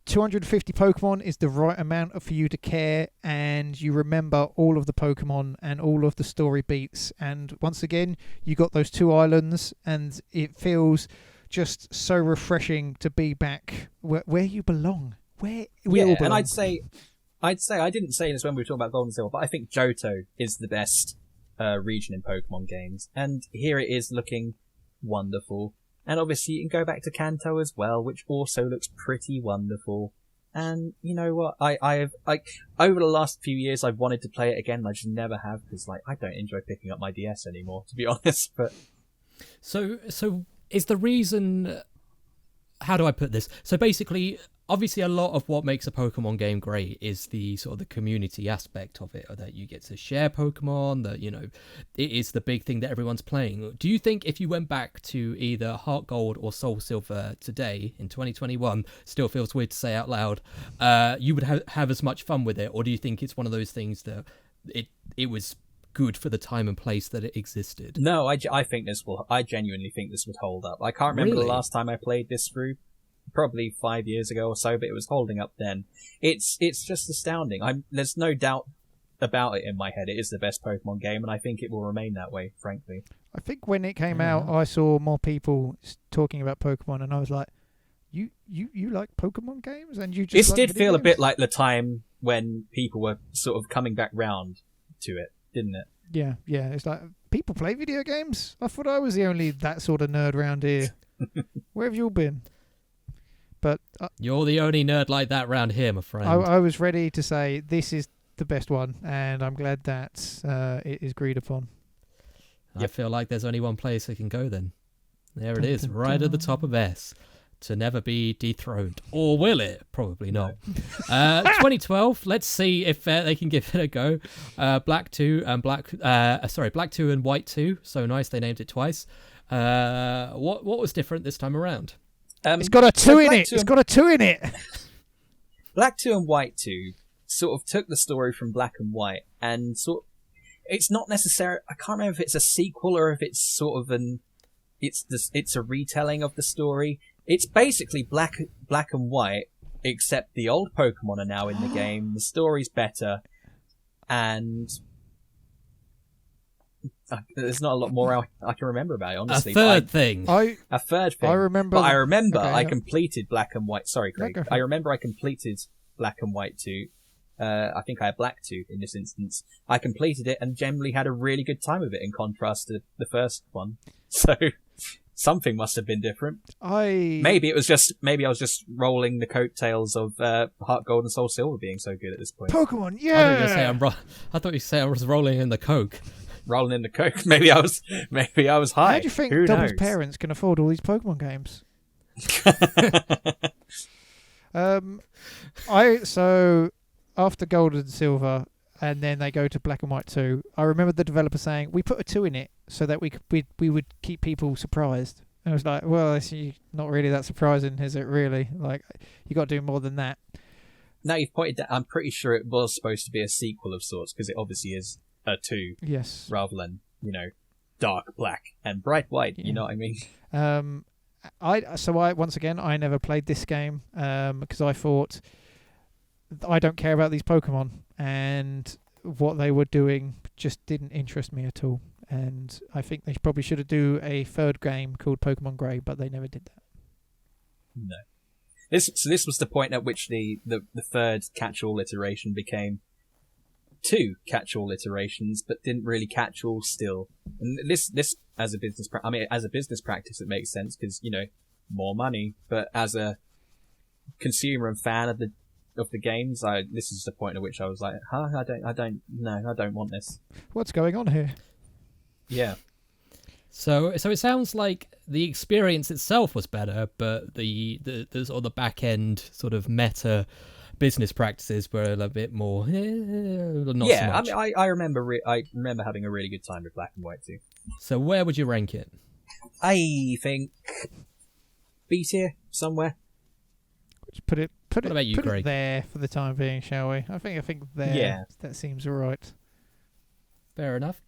250 Pokemon is the right amount for you to care, and you remember all of the Pokemon and all of the story beats. And once again, you got those 2 islands, and it feels just so refreshing to be back where you belong. Where we all belong. And I'd say I didn't say this when we were talking about Gold and Silver, but I think Johto is the best region in Pokemon games, and here it is looking wonderful. And obviously you can go back to Kanto as well, which also looks pretty wonderful. And you know what? I've over the last few years I've wanted to play it again, and I just never have, because I don't enjoy picking up my DS anymore, to be honest. But So is the reason? How do I put this? So basically, obviously, a lot of what makes a Pokemon game great is the sort of the community aspect of it, or that you get to share Pokemon. That it is the big thing that everyone's playing. Do you think if you went back to either Heart Gold or Soul Silver today in 2021, still feels weird to say out loud, you would have as much fun with it, or do you think it's one of those things that it was good for the time and place that it existed? no, I genuinely think this would hold up. I can't remember Really? the last time I played this through. Probably 5 years ago or so, but it was holding up then. It's just astounding. There's no doubt about it in my head. It is the best Pokemon game, and I think it will remain that way, frankly. I think when it came out, I saw more people talking about Pokemon, and I was like, "You like Pokemon games?" And you just This like did video feel a games? bit like the time when people were sort of coming back round to it, didn't it? Yeah. It's like, people play video games? I thought I was the only that sort of nerd around here. Where have you all been? But You're the only nerd like that round here, my friend. I was ready to say this is the best one, and I'm glad that it is agreed upon. I feel like there's only one place it can go then. There it is, right at the top of S, to never be dethroned. Or will it? Probably not. 2012, let's see if they can give it a go. Black 2 and Black 2 and White 2. So nice, they named it twice. What was different this time around? It's got a 2 in it. It's got a 2 in it. Black 2 and White 2 sort of took the story from Black and White and it's not necessary. I can't remember if it's a sequel or if it's sort of it's a retelling of the story. It's basically black and white, except the old Pokemon are now in the game. The story's better, and there's not a lot more I can remember about it, honestly. A third thing. A third thing. I remember. But I remember Okay, I yeah. completed Black and White. Sorry, No, Craig. go for I it. remember I completed Black and White 2. I think I had Black 2 in this instance. I completed it and generally had a really good time with it in contrast to the first one. So something must have been different. Maybe I was just rolling the coattails of Heart Gold and Soul Silver being so good at this point. Pokemon, I thought you were gonna say yeah. I thought you said I was rolling in the coke. Rolling in the coke. Maybe I was high. How do you think Who Dobbie's knows? parents can afford all these Pokemon games? So after Gold and Silver, and then they go to Black and White 2. I remember the developer saying we put a 2 in it so that we would keep people surprised. And I was like, well, it's not really that surprising, is it? Really? Like, you got to do more than that. Now you've pointed that, I'm pretty sure it was supposed to be a sequel of sorts because it obviously is a 2 Yes. rather than dark black and bright white. Yeah. You know what I mean? I once again I never played this game because I thought I don't care about these Pokemon, and what they were doing just didn't interest me at all. And I think they probably should have do a third game called Pokemon Grey, but they never did that. No. This was the point at which the third catch-all iteration became 2 catch-all iterations, but didn't really catch all still. And this as a business practice, it makes sense because more money. But as a consumer and fan of the games, this is the point at which I was like, I don't want this. What's going on here? Yeah. So it sounds like the experience itself was better, but the sort of the back end sort of meta business practices were a little bit more not so much. I mean, I remember having a really good time with Black and White too. So where would you rank it? I think B tier somewhere. Put it about you, put it Craig? there for the time being, shall we? I think there. Yeah. That seems right. Fair enough.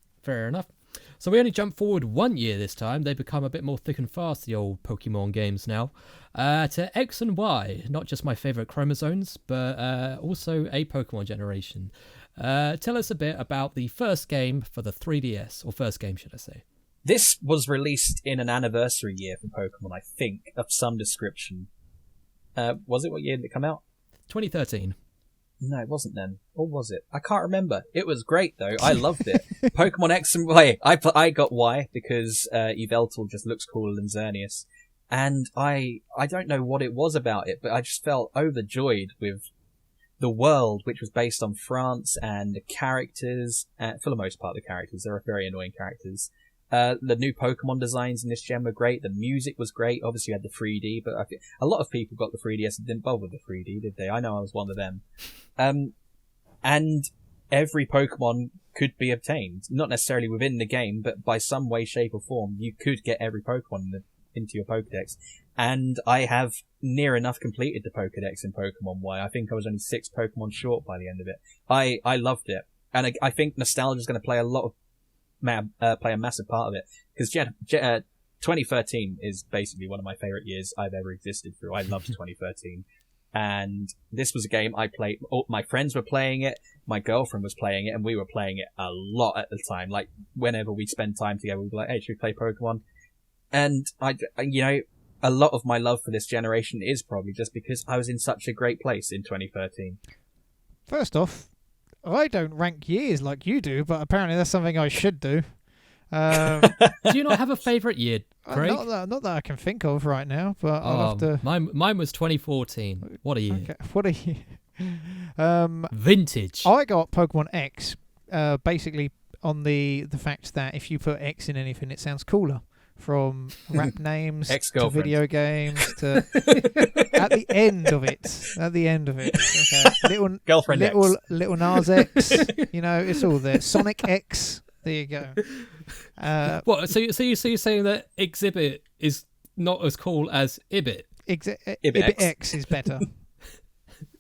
So we only jump forward 1 year this time. They become a bit more thick and fast, the old Pokemon games now. To X and Y, not just my favourite chromosomes, but also a Pokemon generation. Tell us a bit about the first game for the 3DS, or first game, should I say. This was released in an anniversary year for Pokemon, I think, of some description. Was it? What year did it come out? 2013. No, it wasn't then. Or was it? I can't remember. It was great, though. I loved it. Pokemon X and Y. I got Y because Yveltal just looks cooler than Xerneas. And I don't know what it was about it, but I just felt overjoyed with the world, which was based on France, and the characters. For the most part, the characters. There are very annoying characters. The new Pokemon designs in this gen were great. The music was great. Obviously, you had the 3D, but a lot of people got the 3DS and didn't bother with the 3D, did they? I know I was one of them. And every Pokemon could be obtained. Not necessarily within the game, but by some way, shape, or form, you could get every Pokemon into your Pokedex. And I have near enough completed the Pokedex in Pokemon Y. I think I was only 6 Pokemon short by the end of it. I loved it. And I think nostalgia is going to play play a massive part of it. Because 2013 is basically one of my favourite years I've ever existed through. I loved 2013. And this was a game I played. My friends were playing it. My girlfriend was playing it, and we were playing it a lot at the time. Like, whenever we'd spend time together, we'd be like, hey, should we play Pokemon? And a lot of my love for this generation is probably just because I was in such a great place in 2013. First off, I don't rank years like you do, but apparently that's something I should do. Do you not have a favourite year, Craig? Not that I can think of right now, but I'll have to. Mine was 2014. What a year. Okay, what a year. Vintage. I got Pokemon X basically on the fact that if you put X in anything, it sounds cooler. From rap names to video games to at the end of it. Okay. Girlfriend little Nas X. It's all there. Sonic X. There you go. What? So you're saying that Exhibit is not as cool as Ibit? Ibit X is better.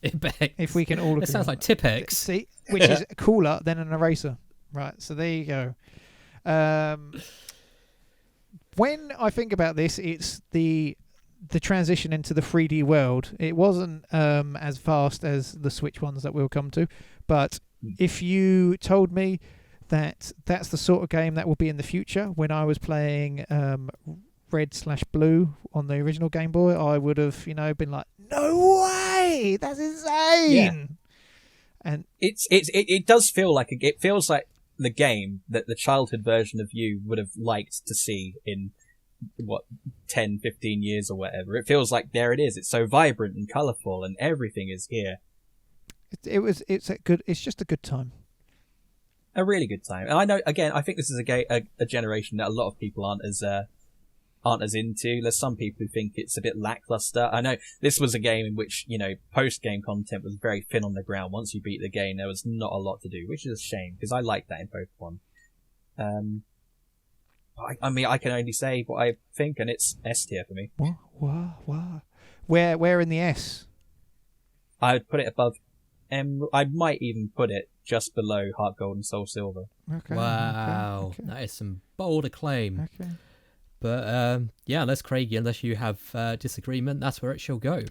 Ibit. If we can all agree. It sounds like Tipex. See, which is cooler than an eraser. Right. So there you go. When I think about this, it's the transition into the 3D world. It wasn't as fast as the Switch ones that we'll come to, but if you told me that that's the sort of game that will be in the future, when I was playing Red/Blue on the original Game Boy, I would have, been like, "No way, that's insane!" Yeah. And it does feel like it feels like the game that the childhood version of you would have liked to see in 10, 15 years or whatever. It feels like there it is. It's so vibrant and colourful, and everything is here. It's just a good time. A really good time. And I know, again, I think this is a generation that a lot of people aren't as into. There's some people who think it's a bit lackluster. I know this was a game in which, post-game content was very thin on the ground. Once you beat the game, there was not a lot to do, which is a shame, because I like that in Pokemon. I mean, I can only say what I think, and it's S tier for me. What? Where in the S? I would put it above M. I might even put it just below Heart Gold and Soul Silver. Okay. Wow, Okay. that is some bold acclaim. Okay. But unless Craig, unless you have disagreement, that's where it shall go.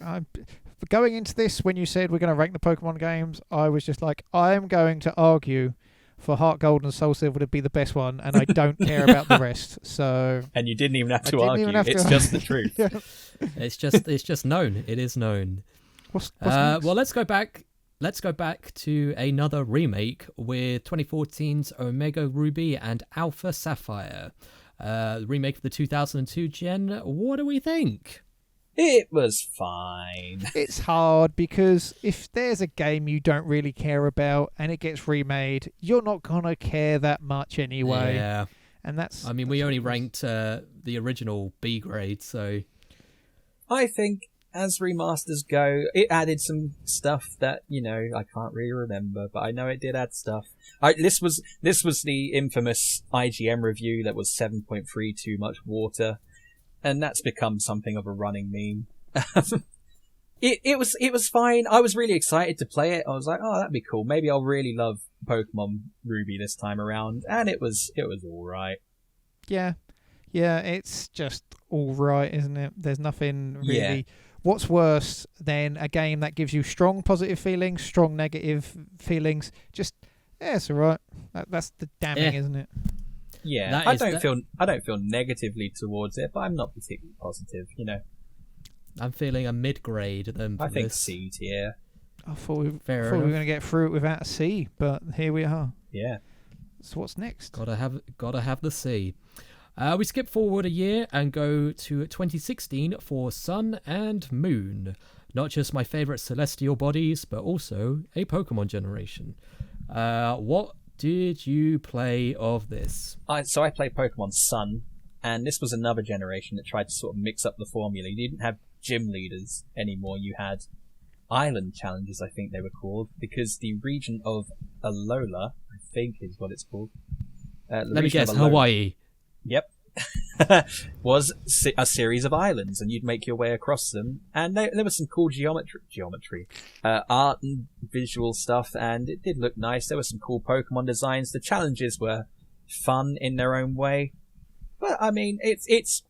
Going into this, when you said we're going to rank the Pokemon games, I was just like, I'm going to argue for Heart Gold and Soul Silver to be the best one, and I don't care about the rest. So, And you didn't even have I to didn't argue. even have to It's argue. just the truth. Yeah. It's just known. It is known. What's next? Well, let's go back. Let's go back to another remake with 2014's Omega Ruby and Alpha Sapphire. Remake of the 2002 gen. What do we think? It was fine. It's hard because if there's a game you don't really care about and it gets remade, you're not gonna care that much anyway. Yeah. And that's. I mean, we only ranked the original B grade, so I think as remasters go, it added some stuff that, I can't really remember, but I know it did add stuff. This was the infamous IGM review that was 7.3 too much water, and that's become something of a running meme. It was fine. I was really excited to play it. I was like, oh, that'd be cool. Maybe I'll really love Pokemon Ruby this time around, and it was all right. Yeah, it's just all right, isn't it? There's nothing really. Yeah. What's worse than a game that gives you strong positive feelings, strong negative feelings? Just, it's all right. That's the damning, isn't it? Yeah, I don't feel negatively towards it, but I'm not particularly positive. I'm feeling a mid grade. I think C tier. I thought we Fair were enough. going to get through it without a C, but here we are. Yeah. So what's next? Gotta have the C. We skip forward a year and go to 2016 for Sun and Moon. Not just my favourite celestial bodies, but also a Pokemon generation. What did you play of this? So I played Pokemon Sun, and this was another generation that tried to sort of mix up the formula. You didn't have gym leaders anymore. You had island challenges, I think they were called, because the region of Alola, I think is what it's called. Let me guess, Alola, Hawaii. Yep. was a series of islands, and you'd make your way across them, and there was some cool geometry, art and visual stuff, and it did look nice. There were some cool Pokemon designs. The challenges were fun in their own way, but I mean, it's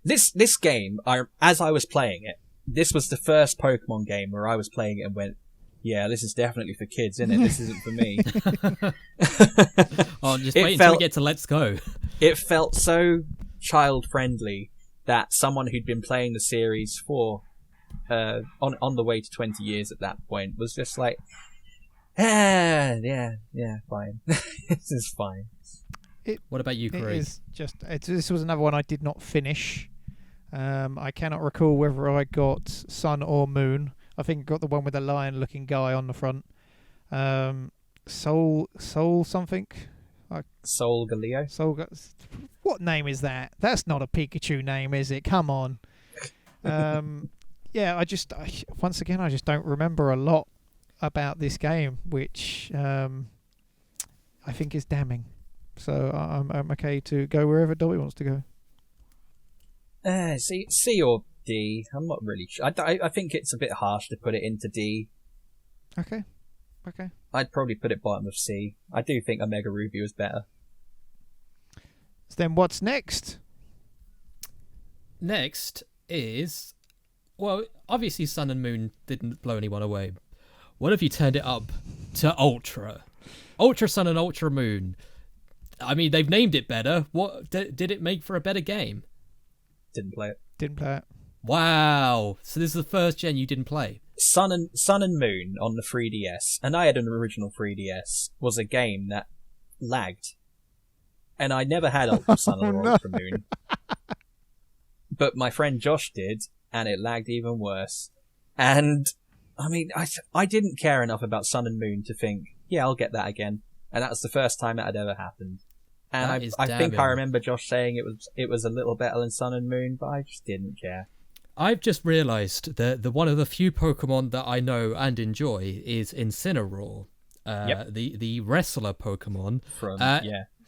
this game. As I was playing it, this was the first Pokemon game where I was playing it and went, yeah, this is definitely for kids, isn't it? This isn't for me. Oh, just wait until we get to Let's Go. It felt so child-friendly that someone who'd been playing the series for on the way to 20 years at that point was just like, yeah, fine. This is fine. What about you, Craig? This was another one I did not finish. I cannot recall whether I got Sun or Moon. I think I got the one with the lion-looking guy on the front. Soul something. Soul Galeo. What name is that? That's not a Pikachu name, is it? Come on. Yeah, I just don't remember a lot about this game, which I think is damning. So I'm okay to go wherever Dobbie wants to go. C or D. I'm not really sure. I think it's a bit harsh to put it into D. Okay. I'd probably put it bottom of C. I do think Omega Ruby was better. So then what's next? next is, well, obviously Sun and Moon didn't blow anyone away. What if you turned it up to Ultra? Ultra Sun and Ultra Moon. I mean, they've named it better. What did it make for a better game? Didn't play it. Didn't play it. Wow. So this is the first gen you didn't play. Sun and Moon on the 3DS, and I had an original 3DS, was a game that lagged. And I never had Ultra Sun or Ultra Moon. But my friend Josh did, and it lagged even worse. And, I mean, I didn't care enough about Sun and Moon to think, yeah, I'll get that again. And that was the first time that had ever happened. And I think I remember Josh saying it was a little better than Sun and Moon, but I just didn't care. I've just realised that the one of the few Pokemon that I know and enjoy is Incineroar, the wrestler Pokemon.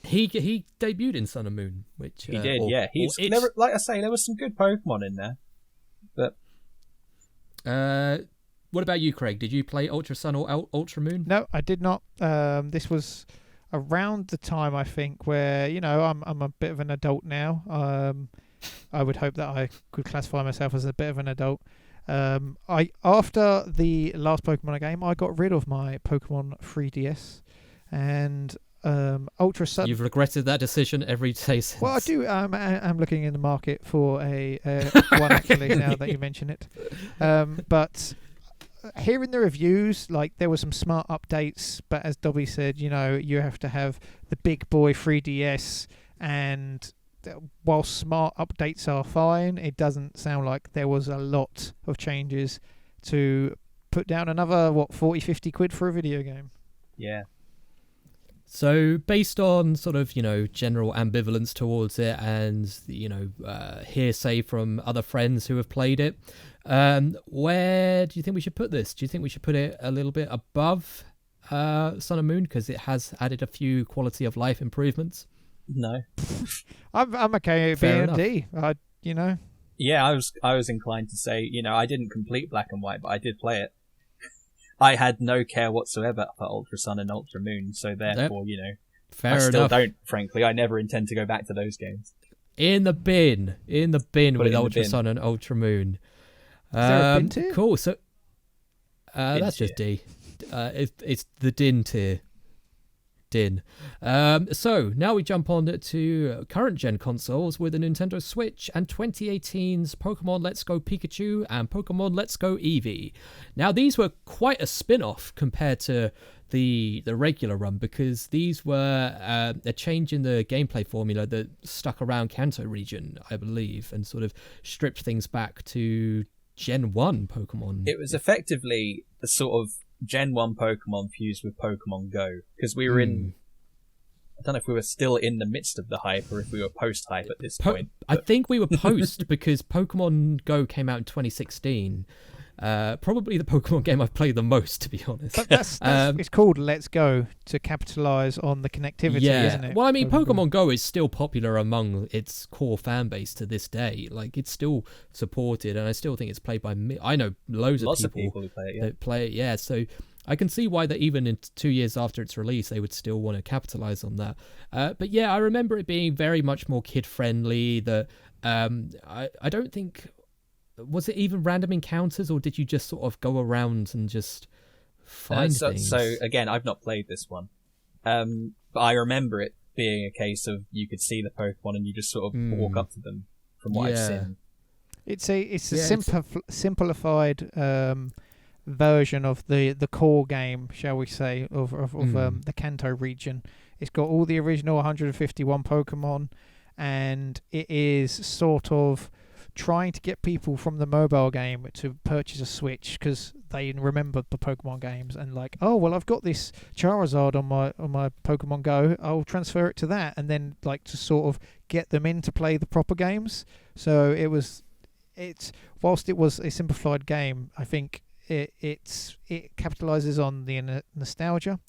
He debuted in Sun and Moon, which he did. Like I say, there was some good Pokemon in there. But what about you, Craig? Did you play Ultra Sun or Ultra Moon? No, I did not. This was around the time, I think, where I'm a bit of an adult now. I would hope that I could classify myself as a bit of an adult. After the last Pokemon game, I got rid of my Pokemon 3DS, and Ultra Sun. You've regretted that decision every day since. Well, I do. I'm looking in the market for a one actually now that you mention it. But hearing the reviews, like there were some smart updates, but as Dobbie said, you have to have the big boy 3DS, and while smart updates are fine, it doesn't sound like there was a lot of changes to put down another 40-50 quid for a video game. Yeah. So based on sort of general ambivalence towards it and hearsay from other friends who have played it, where do you think we should put this? Do you think we should put it a little bit above Sun and Moon because it has added a few quality of life improvements? No. I'm okay with being a D. Yeah, I was inclined to say, I didn't complete Black and White, but I did play it. I had no care whatsoever for Ultra Sun and Ultra Moon, so therefore, I still don't, frankly. I never intend to go back to those games. In the bin with Ultra Sun and Ultra Moon. Is there a bin tier? Cool, so that's tier. just D. It's the din tier. So now we jump on to current gen consoles with the Nintendo Switch and 2018's Pokemon Let's Go Pikachu and Pokemon Let's Go Eevee. Now these were quite a spin-off compared to the regular run because these were a change in the gameplay formula that stuck around Kanto region, I believe, and sort of stripped things back to Gen 1 Pokemon. It was effectively a sort of Gen 1 Pokemon fused with Pokemon Go, because we were I don't know if we were still in the midst of the hype or if we were post-hype at this point. I think we were post because Pokemon Go came out in 2016. Probably the Pokemon game I've played the most, to be honest. But that's it's called Let's Go to capitalise on the connectivity, isn't it? Well, I mean, Pokemon Go is still popular among its core fan base to this day. Like, it's still supported, and I still think it's played by I know lots of people who play it. That play it. Yeah, so I can see why that even in 2 years after its release, they would still want to capitalise on that. But yeah, I remember it being very much more kid-friendly. That I don't think. Was it even random encounters, or did you just sort of go around and just find things? So again, I've not played this one, but I remember it being a case of you could see the Pokemon and you just sort of walk up to them. From what I've seen, it's a simplified version of the core game, shall we say, of the Kanto region. It's got all the original 151 Pokemon, and it is sort of trying to get people from the mobile game to purchase a Switch because they remember the Pokemon games and like, oh well, I've got this Charizard on my Pokemon Go, I'll transfer it to that, and then like to sort of get them in to play the proper games. So whilst it was a simplified game, I think it capitalizes on the nostalgia.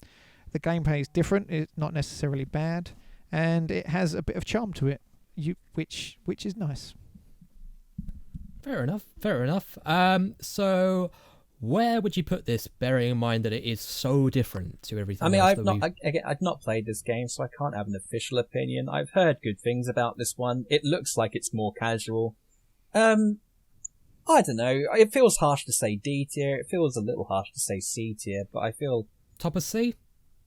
The gameplay is different, it's not necessarily bad, and it has a bit of charm to it, which is nice. Fair enough. So where would you put this, bearing in mind that it is so different to everything I mean, else I've not played this game, so I can't have an official opinion. I've heard good things about this one. It looks like it's more casual. I don't know. It feels harsh to say D tier. It feels a little harsh to say C tier, but I feel Top of C?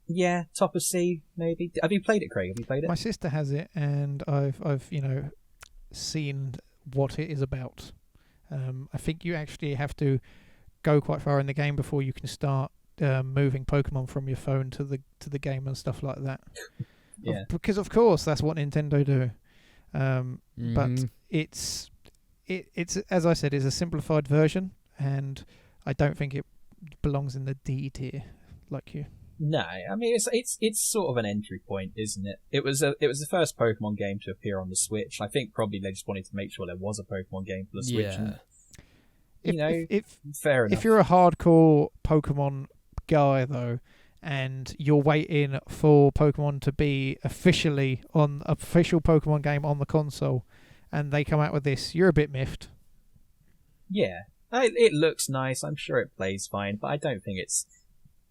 yeah, top of C maybe. Have you played it, Craig? Have you played it? My sister has it, and I've seen what it is about. I think you actually have to go quite far in the game before you can start moving Pokemon from your phone to the game and stuff like that. Yeah. Because of course that's what Nintendo do. But Mhm. it's as I said, it's a simplified version, and I don't think it belongs in the D tier like you. No, I mean it's sort of an entry point, isn't it? It was the first Pokemon game to appear on the Switch. I think probably they just wanted to make sure there was a Pokemon game for the Switch. Yeah. And, If fair enough. if you're a hardcore Pokemon guy though, and you're waiting for Pokemon to be officially on official Pokemon game on the console, and they come out with this, you're a bit miffed. Yeah, it looks nice. I'm sure it plays fine, but I don't think it's,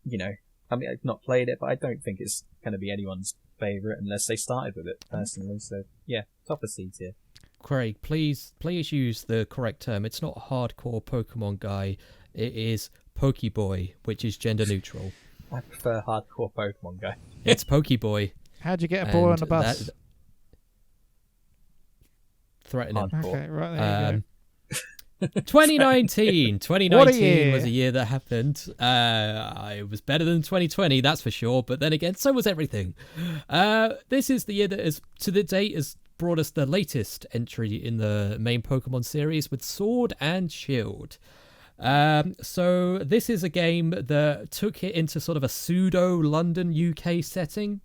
I mean, I've not played it, but I don't think it's going to be anyone's favourite unless they started with it personally. So yeah, top of C tier. Craig, please use the correct term. It's not hardcore Pokemon guy. It is Pokeboy, which is gender neutral. I prefer hardcore Pokemon guy. It's Pokeboy. How'd you get a boy on and the bus? Threatening. Hardcore. Okay, right there you go. 2019 What a year. was a year that happened. It was better than 2020, that's for sure, but then again, so was everything. This is the year that is to the date has brought us the latest entry in the main Pokemon series with Sword and Shield. So this is a game that took it into sort of a pseudo London UK setting.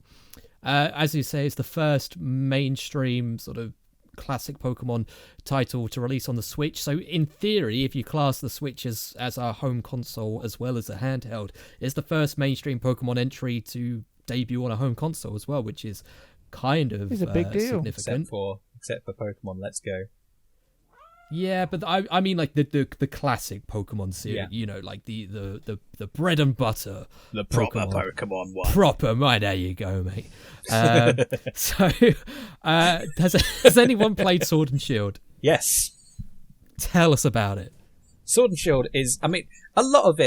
As you say, it's the first mainstream sort of classic Pokemon title to release on the Switch. So in theory, if you class the Switch as our home console as well as a handheld, it's the first mainstream Pokemon entry to debut on a home console as well, which is kind of It's a big deal. significant. Except for Pokemon Let's Go. Yeah, but I mean like the classic Pokemon series, Yeah. like the bread and butter. The proper Pokemon one. Proper, right, there you go, mate. So, has anyone played Sword and Shield? Yes. Tell us about it. Sword and Shield is, I mean, a lot of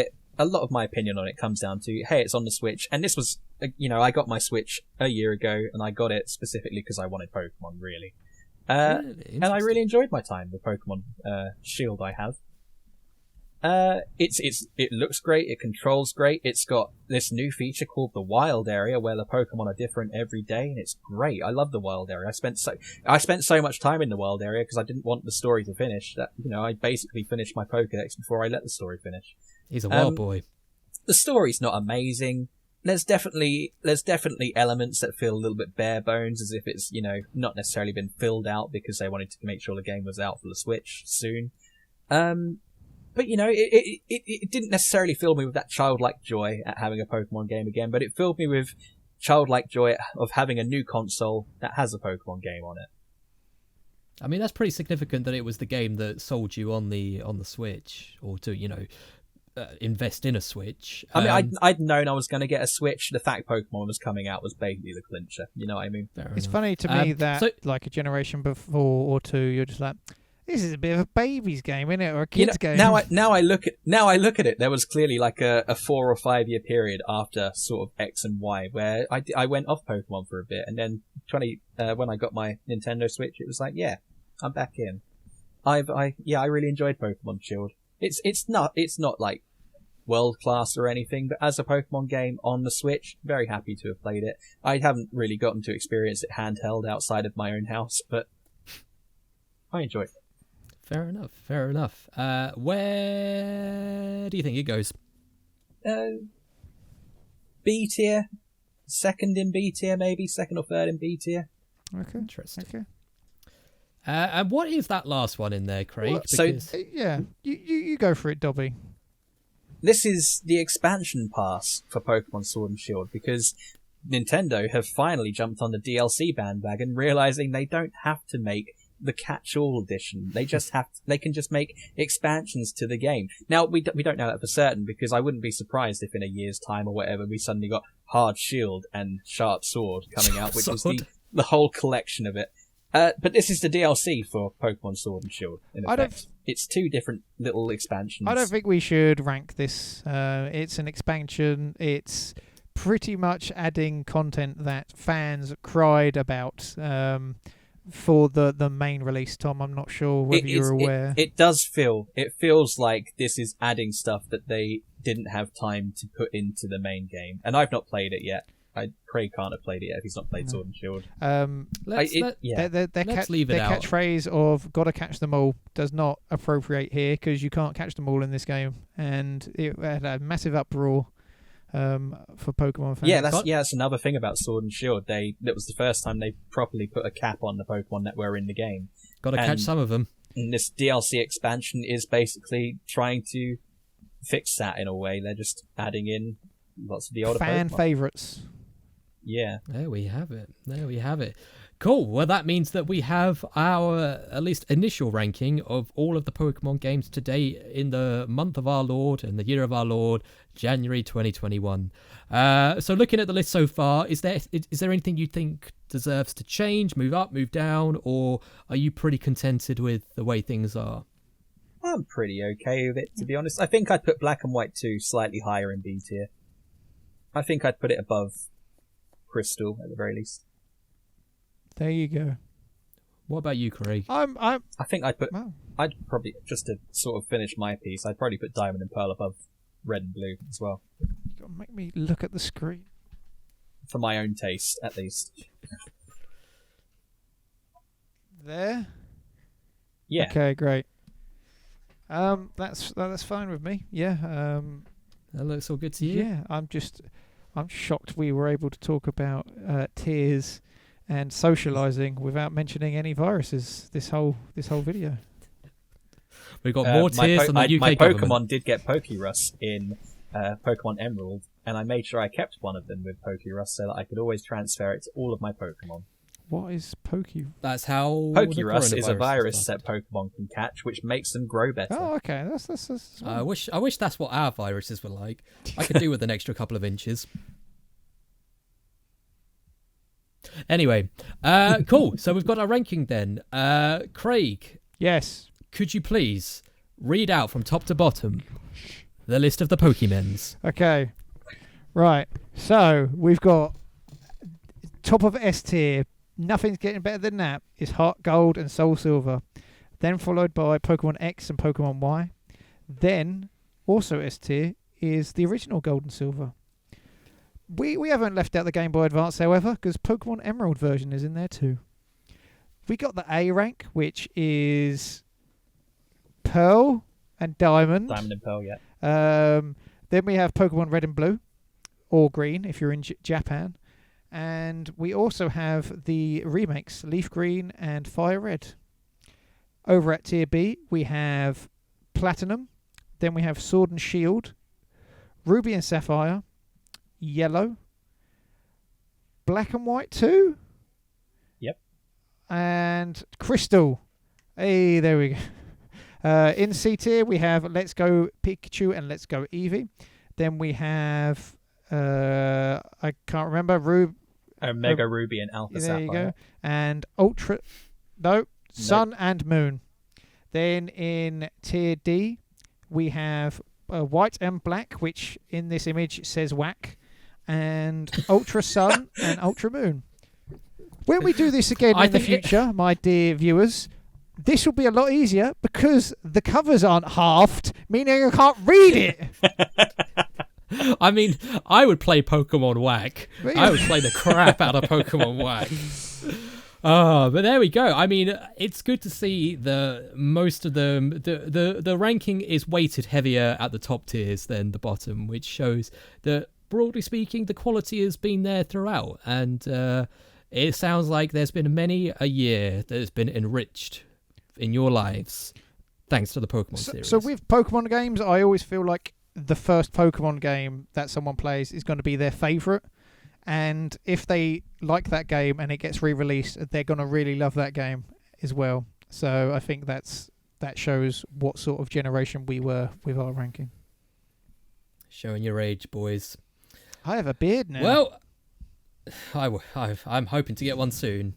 my opinion on it comes down to, hey, it's on the Switch, and this was, I got my Switch a year ago, and I got it specifically because I wanted Pokemon, really. And I really enjoyed my time with Pokemon Shield I have. It looks great, it controls great, it's got this new feature called the Wild Area where the Pokemon are different every day, and it's great. I love the Wild Area. I spent so much time in the Wild Area because I didn't want the story to finish that, I basically finished my Pokedex before I let the story finish. He's a wild boy. The story's not amazing. There's definitely elements that feel a little bit bare bones, as if it's, not necessarily been filled out because they wanted to make sure the game was out for the Switch soon. But it didn't necessarily fill me with that childlike joy at having a Pokemon game again, but it filled me with childlike joy of having a new console that has a Pokemon game on it. I mean, that's pretty significant that it was the game that sold you on the Switch, or to invest in a Switch. I mean, I'd known I was going to get a Switch. The fact Pokemon was coming out was basically the clincher. You know what I mean? It's funny to me that like a generation before or two, you're just like, this is a bit of a baby's game, isn't it, or a kid's game? Now I look at it. There was clearly like a 4 or 5 year period after sort of X and Y where I went off Pokemon for a bit, and then when I got my Nintendo Switch, it was like, yeah, I'm back in. I really enjoyed Pokemon Shield. It's not like world class or anything, but as a Pokemon game on the Switch, very happy to have played it. I haven't really gotten to experience it handheld outside of my own house, but I enjoy it. Fair enough. Where do you think it goes? B tier, second in B tier, maybe second or third in B tier. Okay, Interesting. Okay. And what is that last one in there, Craig? Well, so- Because Yeah, you go for it, Dobbie. This is the expansion pass for Pokemon Sword and Shield because Nintendo have finally jumped on the DLC bandwagon, realizing they don't have to make the catch-all edition. They can just make expansions to the game. Now, we don't know that for certain because I wouldn't be surprised if in a year's time or whatever we suddenly got Hard Shield and Sharp Sword coming out, which was the whole collection of it. But this is the DLC for Pokemon Sword and Shield. In I don't effect, it's 2 different little expansions. I don't think we should rank this. It's an expansion. It's pretty much adding content that fans cried about for the main release. Tom, I'm not sure whether you're aware. It feels like this is adding stuff that they didn't have time to put into the main game. And I've not played it yet. Craig can't have played it yet if he's not played Sword and Shield. Let's leave it their out. catchphrase of "gotta catch them all" does not appropriate here because you can't catch them all in this game, and it had a massive uproar for Pokemon fans. Yeah, that's another thing about Sword and Shield. That was the first time they properly put a cap on the Pokemon that were in the game. Got to catch some of them. And this DLC expansion is basically trying to fix that in a way. They're just adding in lots of the older fan Pokemon. Favorites. Yeah. There we have it. Cool. Well, that means that we have our, at least initial ranking of all of the Pokemon games today in the month of our Lord and the year of our Lord, January 2021. So looking at the list so far, is there anything you think deserves to change, move up, move down, or are you pretty contented with the way things are? I'm pretty okay with it, to be honest. I think I'd put Black and White 2 slightly higher in B tier. I think I'd put it above Crystal at the very least. There you go. What about you, Craig? I think I'd put. Wow. I'd probably, just to sort of finish my piece, I'd probably put Diamond and Pearl above Red and Blue as well. You gotta make me look at the screen. For my own taste, at least. There. Yeah. Okay, great. That's fine with me. Yeah. That looks all good to you? Yeah. I'm shocked we were able to talk about tiers and socializing without mentioning any viruses this whole video. We've got more tiers than the UK my government. Pokemon did get Pokérus in Pokemon Emerald, and I made sure I kept one of them with Pokérus so that I could always transfer it to all of my Pokemon. What is That's how Pokérus is a coronavirus virus started. that Pokemon can catch, which makes them grow better. Oh, okay. That's I wish that's what our viruses were like. I could do with an extra couple of inches. Anyway, cool. So we've got our ranking then. Craig, yes. could you please read out from top to bottom the list of the Pokemons? Okay. Right. So we've got top of S tier. Nothing's getting better than that. Is Heart Gold and Soul Silver. Then followed by Pokemon X and Pokemon Y. Then, also S tier, is the original Gold and Silver. We haven't left out the Game Boy Advance, however, because Pokemon Emerald version is in there too. We got the A rank, which is Pearl and Diamond. Diamond and Pearl, yeah. Then we have Pokemon Red and Blue, or Green if you're in Japan. And we also have the remakes, Leaf Green and Fire Red. Over at Tier B, we have Platinum. Then we have Sword and Shield, Ruby and Sapphire, Yellow, Black and White 2. Yep. And Crystal. Hey, there we go. In C tier, we have Let's Go Pikachu and Let's Go Eevee. Then we have, I can't remember, Omega Ruby and Alpha Sapphire. There you go. And Ultra... No, Sun and Moon. Then in Tier D, we have White and Black, which in this image says Whack, and Ultra Sun and Ultra Moon. When we do this again in the future, my dear viewers, this will be a lot easier because the covers aren't halved, meaning I can't read it. I mean, I would play Pokemon Whack. I would play the crap out of Pokemon Whack. But there we go. I mean, it's good to see most of them. The ranking is weighted heavier at the top tiers than the bottom, which shows that, broadly speaking, the quality has been there throughout. And it sounds like there's been many a year that has been enriched in your lives thanks to the Pokemon series. So with Pokemon games, I always feel like the first Pokemon game that someone plays is going to be their favourite. And if they like that game and it gets re-released, they're going to really love that game as well. So I think that shows what sort of generation we were with our ranking. Showing your age, boys. I have a beard now. Well, I'm hoping to get one soon.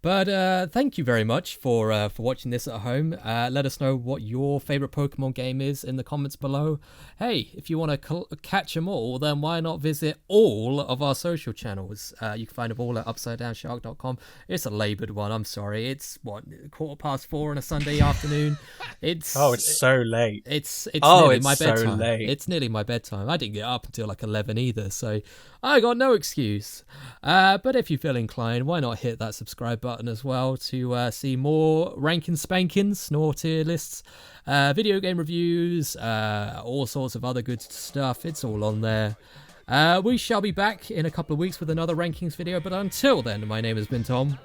But thank you very much for watching this at home. Let us know what your favorite Pokemon game is in the comments below. Hey, if you want to catch them all, then why not visit all of our social channels? You can find them all at upsidedownshark.com. It's a laboured one. I'm sorry. It's what 4:15 on a Sunday afternoon. It's so late. It's nearly my so bedtime. late. It's nearly my bedtime. I didn't get up until like 11 either, so I got no excuse. But if you feel inclined, why not hit that subscribe button as well to see more ranking spankings, more tier lists, video game reviews, all sorts of other good stuff. It's all on there. We shall be back in a couple of weeks with another rankings video, but until then, my name has been Tom.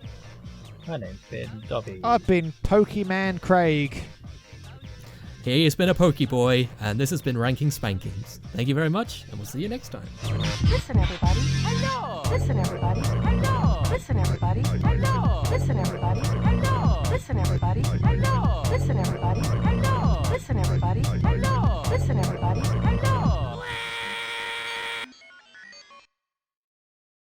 My name's been Dobbie. I've been Pokemon Craig. He has been a Pokeboy, and this has been Ranking Spankings. Thank you very much, and we'll see you next time. Listen, everybody. Hello. Listen, everybody. Hello. Listen, everybody. Hello. Listen, everybody. Hello. Listen, everybody. Hello. Listen, everybody. Hello. Listen, everybody. Hello. Listen, everybody. Hello.